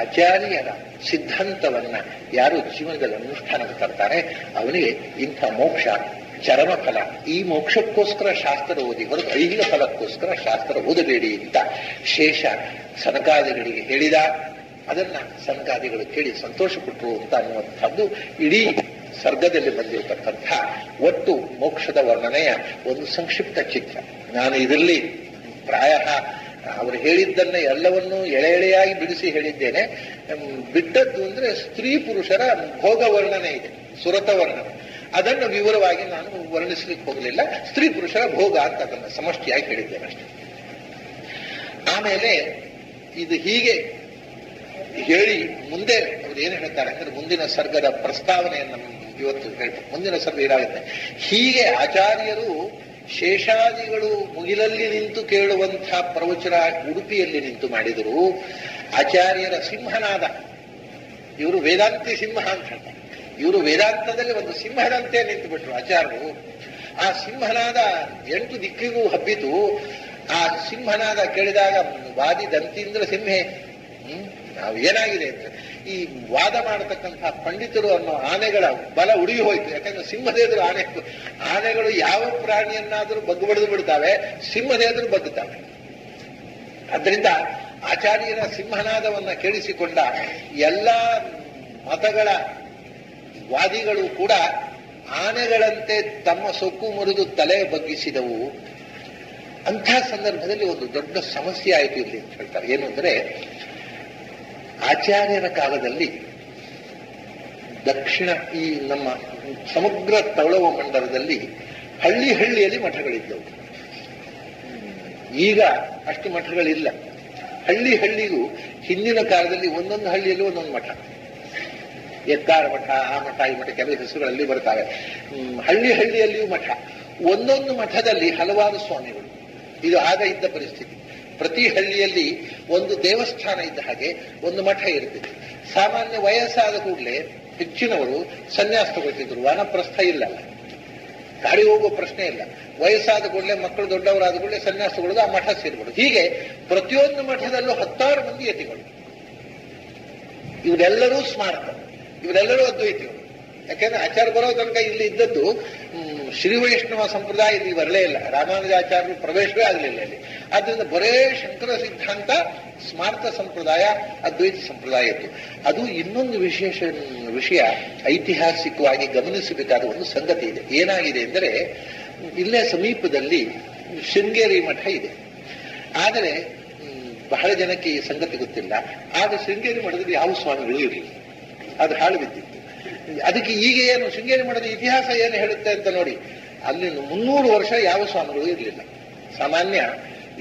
ಆಚಾರ್ಯರ ಸಿದ್ಧಾಂತವನ್ನ ಯಾರು ಜೀವನದಲ್ಲಿ ಅನುಷ್ಠಾನಕ್ಕೆ ತರ್ತಾರೆ ಅವನಿಗೆ ಇಂಥ ಮೋಕ್ಷ ಚರಮ ಫಲ. ಈ ಮೋಕ್ಷಕ್ಕೋಸ್ಕರ ಶಾಸ್ತ್ರ ಓದಿ ಹೊರತು ಐಹಿಕ ಫಲಕ್ಕೋಸ್ಕರ ಶಾಸ್ತ್ರ ಓದಬೇಡಿ ಅಂತ ಶೇಷ ಸನಕಾದಿಗಳಿಗೆ ಹೇಳಿದ. ಅದನ್ನ ಸನಕಾದಿಗಳು ಕೇಳಿ ಸಂತೋಷಪಟ್ಟರು ಅಂತ ಅನ್ನುವಂಥದ್ದು ಇಡೀ ಸರ್ಗದಲ್ಲಿ ಬಂದಿರತಕ್ಕಂಥ ಒಟ್ಟು ಮೋಕ್ಷದ ವರ್ಣನೆಯ ಒಂದು ಸಂಕ್ಷಿಪ್ತ ಚಿತ್ರ. ನಾನು ಇದರಲ್ಲಿ ಪ್ರಾಯ ಅವರು ಹೇಳಿದ್ದನ್ನ ಎಲ್ಲವನ್ನೂ ಎಳೆಯಾಗಿ ಬಿಡಿಸಿ ಹೇಳಿದ್ದೇನೆ. ಬಿಟ್ಟದ್ದು ಅಂದ್ರೆ ಸ್ತ್ರೀ ಪುರುಷರ ಭೋಗ ವರ್ಣನೆ ಇದೆ, ಸುರತ ವರ್ಣನೆ. ಅದನ್ನು ವಿವರವಾಗಿ ನಾನು ವರ್ಣಿಸ್ಲಿಕ್ಕೆ ಹೋಗಲಿಲ್ಲ. ಸ್ತ್ರೀ ಪುರುಷರ ಭೋಗ ಅಂತ ಅದನ್ನು ಸಮಷ್ಟಿಯಾಗಿ ಹೇಳಿದ್ದೇನೆ ಅಷ್ಟೇ. ಆಮೇಲೆ ಇದು ಹೀಗೆ ಹೇಳಿ ಮುಂದೆ ಅವ್ರು ಏನು ಹೇಳ್ತಾರೆ ಅಂದ್ರೆ ಮುಂದಿನ ಸರ್ಗದ ಪ್ರಸ್ತಾವನೆಯನ್ನು ಇವತ್ತು ಹೇಳ್ತಾರೆ. ಮುಂದಿನ ಸರ್ಗ ಏನಾಗುತ್ತೆ, ಹೀಗೆ ಆಚಾರ್ಯರು ಶೇಷಾದಿಗಳು ಮುಗಿಲಲ್ಲಿ ನಿಂತು ಕೇಳುವಂತಹ ಪ್ರವಚನ ಉಡುಪಿಯಲ್ಲಿ ನಿಂತು ಮಾಡಿದರು. ಆಚಾರ್ಯರ ಸಿಂಹನಾದ, ಇವರು ವೇದಾಂತಿ ಸಿಂಹ ಅಂತ ಹೇಳ್ತಾರೆ. ಇವರು ವೇದಾಂತದಲ್ಲಿ ಒಂದು ಸಿಂಹದಂತೆ ನಿಂತು ಬಿಟ್ರು ಆಚಾರ್ಯರು. ಆ ಸಿಂಹನಾದ 8 ದಿಕ್ಕಿಗೂ ಹಬ್ಬಿತು. ಆ ಸಿಂಹನಾದ ಕೇಳಿದಾಗ ವಾದಿ ದಂತೀಂದ್ರ ಸಿಂಹೆ, ನಾವು ಏನಾಗಿದೆ ಅಂತ ಈ ವಾದ ಮಾಡತಕ್ಕಂತಹ ಪಂಡಿತರು ಅನ್ನೋ ಆನೆಗಳ ಬಲ ಉಡುಗಿ ಹೋಯ್ತು. ಯಾಕಂದ್ರೆ ಸಿಂಹದೇದರು ಆನೆಗಳು ಯಾವ ಪ್ರಾಣಿಯನ್ನಾದರೂ ಬಗ್ಗು ಬಡಿದು ಬಿಡ್ತಾವೆ, ಸಿಂಹದೇದರು ಬಗ್ಗುತ್ತವೆ. ಅದರಿಂದ ಆಚಾರ್ಯರ ಸಿಂಹನಾದವನ್ನ ಕೇಳಿಸಿಕೊಂಡ ಎಲ್ಲ ಮತಗಳ ವಾದಿಗಳು ಕೂಡ ಆನೆಗಳಂತೆ ತಮ್ಮ ಸೊಕ್ಕು ಮುರಿದು ತಲೆ ಬಗ್ಗಿಸಿದವು. ಅಂಥ ಸಂದರ್ಭದಲ್ಲಿ ಒಂದು ದೊಡ್ಡ ಸಮಸ್ಯೆ ಆಯಿತು ಇಲ್ಲಿ ಅಂತ ಹೇಳ್ತಾರೆ. ಏನು ಅಂದ್ರೆ, ಆಚಾರ್ಯರ ಕಾಲದಲ್ಲಿ ದಕ್ಷಿಣ ಈ ನಮ್ಮ ಸಮಗ್ರ ತಳವ ಮಂಡಲದಲ್ಲಿ ಹಳ್ಳಿಯಲ್ಲಿ ಮಠಗಳಿದ್ದವು. ಈಗ ಅಷ್ಟು ಮಠಗಳಿಲ್ಲ. ಹಳ್ಳಿಗೂ ಹಿಂದಿನ ಕಾಲದಲ್ಲಿ ಒಂದೊಂದು ಹಳ್ಳಿಯಲ್ಲೂ ಒಂದೊಂದು ಮಠ, ಎತ್ತಾರ ಮಠ, ಆ ಮಠ, ಈ ಮಠ, ಕೆಲವು ಹೆಸರುಗಳಲ್ಲಿ ಬರ್ತಾರೆ. ಹಳ್ಳಿಯಲ್ಲಿಯೂ ಮಠ, ಒಂದೊಂದು ಮಠದಲ್ಲಿ ಹಲವಾರು ಸ್ವಾಮಿಗಳು. ಇದು ಆಗ ಇದ್ದ ಪರಿಸ್ಥಿತಿ. ಪ್ರತಿ ಹಳ್ಳಿಯಲ್ಲಿ ಒಂದು ದೇವಸ್ಥಾನ ಇದ್ದ ಹಾಗೆ ಒಂದು ಮಠ ಇರ್ತಿತ್ತು. ಸಾಮಾನ್ಯ ವಯಸ್ಸಾದ ಕೂಡಲೇ ಹೆಚ್ಚಿನವರು ಸನ್ಯಾಸ ತಗೊಳ್ತಿದ್ರು. ವಾನಪ್ರಸ್ಥ ಇಲ್ಲಲ್ಲ, ಗಾಡಿ ಹೋಗುವ ಪ್ರಶ್ನೆ ಇಲ್ಲ. ವಯಸ್ಸಾದ ಕೂಡಲೇ ಮಕ್ಕಳು ದೊಡ್ಡವರಾದ ಕೂಡಲೇ ಸನ್ಯಾಸ ತಗೊಳ್ಳೋದು, ಆ ಮಠ ಸೇರ್ಬಿಡೋದು. ಹೀಗೆ ಪ್ರತಿಯೊಂದು ಮಠದಲ್ಲೂ 10 ಮಂದಿ ಯತಿಗಳು. ಇವರೆಲ್ಲರೂ ಸ್ಮಾರ್ತ, ಇವರೆಲ್ಲರೂ ಅದ್ವೈತಿಗಳು. ಯಾಕೆಂದ್ರೆ ಆಚಾರ್ಯ ಬರೋ ತನಕ ಇಲ್ಲಿ ಇದ್ದದ್ದು ಶ್ರೀ ವೈಷ್ಣವ ಸಂಪ್ರದಾಯ ಇಲ್ಲಿ ಬರಲೇ ಇಲ್ಲ. ರಾಮಾನುಜಾಚಾರ್ಯರು ಪ್ರವೇಶವೇ ಆಗಲಿಲ್ಲ ಇಲ್ಲಿ. ಆದ್ದರಿಂದ ಬರೇ ಶಂಕರ ಸಿದ್ಧಾಂತ, ಸ್ಮಾರ್ತ ಸಂಪ್ರದಾಯ, ಅದ್ವೈತ ಸಂಪ್ರದಾಯ ಇತ್ತು. ಅದು ಇನ್ನೊಂದು ವಿಷಯ ಐತಿಹಾಸಿಕವಾಗಿ ಗಮನಿಸಬೇಕಾದ ಒಂದು ಸಂಗತಿ ಇದೆ. ಏನಾಗಿದೆ ಅಂದರೆ, ಇಲ್ಲೇ ಸಮೀಪದಲ್ಲಿ ಶೃಂಗೇರಿ ಮಠ ಇದೆ. ಆದರೆ ಬಹಳ ಜನಕ್ಕೆ ಈ ಸಂಗತಿ ಗೊತ್ತಿಲ್ಲ. ಆಗ ಶೃಂಗೇರಿ ಮಠದಲ್ಲಿ ಯಾವ ಸ್ವಾಮಿಗಳು ಇರಲಿಲ್ಲ, ಅದು ಹಾಳು ಬಿದ್ದಿತ್ತು. ಅದಕ್ಕೆ ಈಗ ಏನು ಶೃಂಗೇರಿ ಮಠದ ಇತಿಹಾಸ ಏನು ಹೇಳುತ್ತೆ ಅಂತ ನೋಡಿ, ಅಲ್ಲಿ 300 ವರ್ಷ ಯಾವ ಸ್ವಾಮಿಗಳು ಇರಲಿಲ್ಲ. ಸಾಮಾನ್ಯ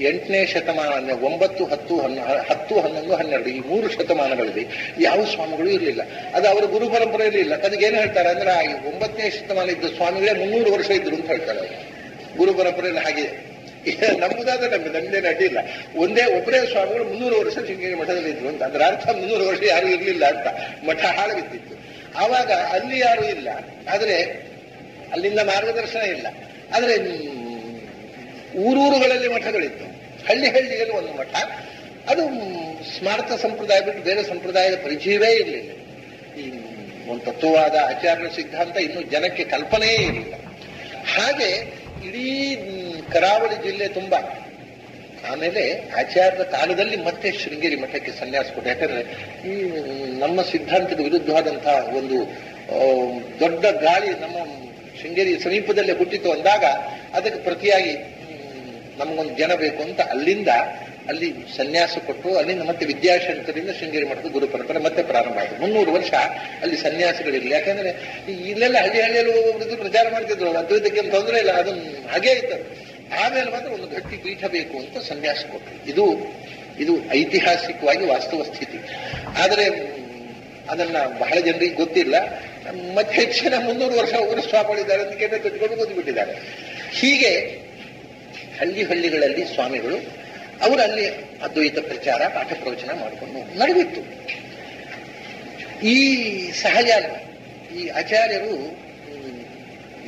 8ನೇ ಶತಮಾನ, 9, 10, 11, 12 ಈ 3 ಶತಮಾನಗಳಲ್ಲಿ ಯಾವ ಸ್ವಾಮಿಗಳು ಇರಲಿಲ್ಲ. ಅದು ಅವರ ಗುರು ಪರಂಪರೆಯಲ್ಲಿ ಇಲ್ಲ. ಅದಕ್ಕೇನು ಹೇಳ್ತಾರೆ ಅಂದ್ರೆ, ಆ 9ನೇ ಶತಮಾನ ಇದ್ದ ಸ್ವಾಮಿಗಳೇ 300 ವರ್ಷ ಇದ್ರು ಅಂತ ಹೇಳ್ತಾರೆ. ಗುರು ಪರಂಪರೆಯಲ್ಲಿ ಹಾಗಿದೆ. ನಮ್ಮದಾದ ನಮ್ದೇನು ಅಡ್ಡಿಲ್ಲ. ಒಬ್ಬರೇ ಸ್ವಾಮಿಗಳು 300 ವರ್ಷ ಶೃಂಗೇರಿ ಮಠದಲ್ಲಿ ಇದ್ರು ಅಂತ. ಅದರ ಅರ್ಥ 300 ವರ್ಷ ಯಾರು ಇರ್ಲಿಲ್ಲ ಅಂತ. ಮಠ ಹಾಳು ಬಿದ್ದಿತ್ತು. ಆವಾಗ ಅಲ್ಲಿ ಯಾರು ಇಲ್ಲ, ಆದ್ರೆ ಅಲ್ಲಿಂದ ಮಾರ್ಗದರ್ಶನ ಇಲ್ಲ. ಆದ್ರೆ ಊರೂರುಗಳಲ್ಲಿ ಮಠಗಳಿತ್ತು, ಹಳ್ಳಿಯಲ್ಲಿ ಒಂದು ಮಠ. ಅದು ಸ್ಮಾರಕ ಸಂಪ್ರದಾಯ ಬಿಟ್ಟು ಬೇರೆ ಸಂಪ್ರದಾಯದ ಪರಿಚಯವೇ ಇರಲಿಲ್ಲ. ಈ ಒಂದು ತತ್ವವಾದ ಆಚಾರ್ಯ ಸಿದ್ಧಾಂತ ಇನ್ನು ಜನಕ್ಕೆ ಕಲ್ಪನೆಯೇ ಇರಲಿಲ್ಲ. ಹಾಗೆ ಇಡೀ ಕರಾವಳಿ ಜಿಲ್ಲೆ ತುಂಬ. ಆಮೇಲೆ ಆಚಾರ್ಯರ ಕಾಲದಲ್ಲಿ ಮತ್ತೆ ಶೃಂಗೇರಿ ಮಠಕ್ಕೆ ಸನ್ಯಾಸ ಕೊಟ್ಟು, ಯಾಕಂದ್ರೆ ಈ ನಮ್ಮ ಸಿದ್ಧಾಂತದ ವಿರುದ್ಧವಾದಂತಹ ಒಂದು ದೊಡ್ಡ ಗಾಳಿ ನಮ್ಮ ಶೃಂಗೇರಿ ಸಮೀಪದಲ್ಲೇ ಹುಟ್ಟಿತು ಅಂದಾಗ ಅದಕ್ಕೆ ಪ್ರತಿಯಾಗಿ ನಮಗೊಂದು ಜನ ಬೇಕು ಅಂತ ಅಲ್ಲಿ ಸನ್ಯಾಸ ಕೊಟ್ಟು ಅಲ್ಲಿಂದ ಮತ್ತೆ ವಿದ್ಯಾಶಂಕರಿಂದ ಶೃಂಗೇರಿ ಮಠದ ಗುರು ಪರಂಪರೆ ಮತ್ತೆ ಪ್ರಾರಂಭ ಆಯಿತು. 300 ವರ್ಷ ಅಲ್ಲಿ ಸನ್ಯಾಸಿಗಳಿರಲಿ. ಯಾಕಂದ್ರೆ ಇಲ್ಲೆಲ್ಲ ಹಳ್ಳಿಯಲ್ಲಿ ಪ್ರಚಾರ ಮಾಡ್ತಿದ್ರು, ಅದ್ವೈತಕ್ಕೆ ತೊಂದರೆ ಇಲ್ಲ, ಅದನ್ನು ಹಾಗೇ ಇತ್ತು. ಆಮೇಲೆ ಮಾತ್ರ ಒಂದು ಗಟ್ಟಿ ಪೀಠ ಬೇಕು ಅಂತ ಸನ್ಯಾಸ ಕೊಟ್ಟರು. ಇದು ಐತಿಹಾಸಿಕವಾಗಿ ವಾಸ್ತವ ಸ್ಥಿತಿ. ಆದರೆ ಅದನ್ನ ಬಹಳ ಜನರಿಗೆ ಗೊತ್ತಿಲ್ಲ. ಮತ್ತೆ ಹೆಚ್ಚಿನ 300 ವರ್ಷ ಊರು ಸ್ವಾಮಿಗಳಿದ್ದಾರೆ ಅಂತ ಕೇಂದ್ರ ಕಟ್ಟಿಕೊಂಡು ಕೂತ್ಬಿಟ್ಟಿದ್ದಾರೆ. ಹೀಗೆ ಹಳ್ಳಿಗಳಲ್ಲಿ ಸ್ವಾಮಿಗಳು ಅವರು ಅಲ್ಲಿ ಅದ್ವೈತ ಪ್ರಚಾರ ಪಾಠ ಪ್ರವಚನ ಮಾಡಿಕೊಂಡು ನಡೆದಿತ್ತು. ಈ ಸಹಜ ಈ ಆಚಾರ್ಯರು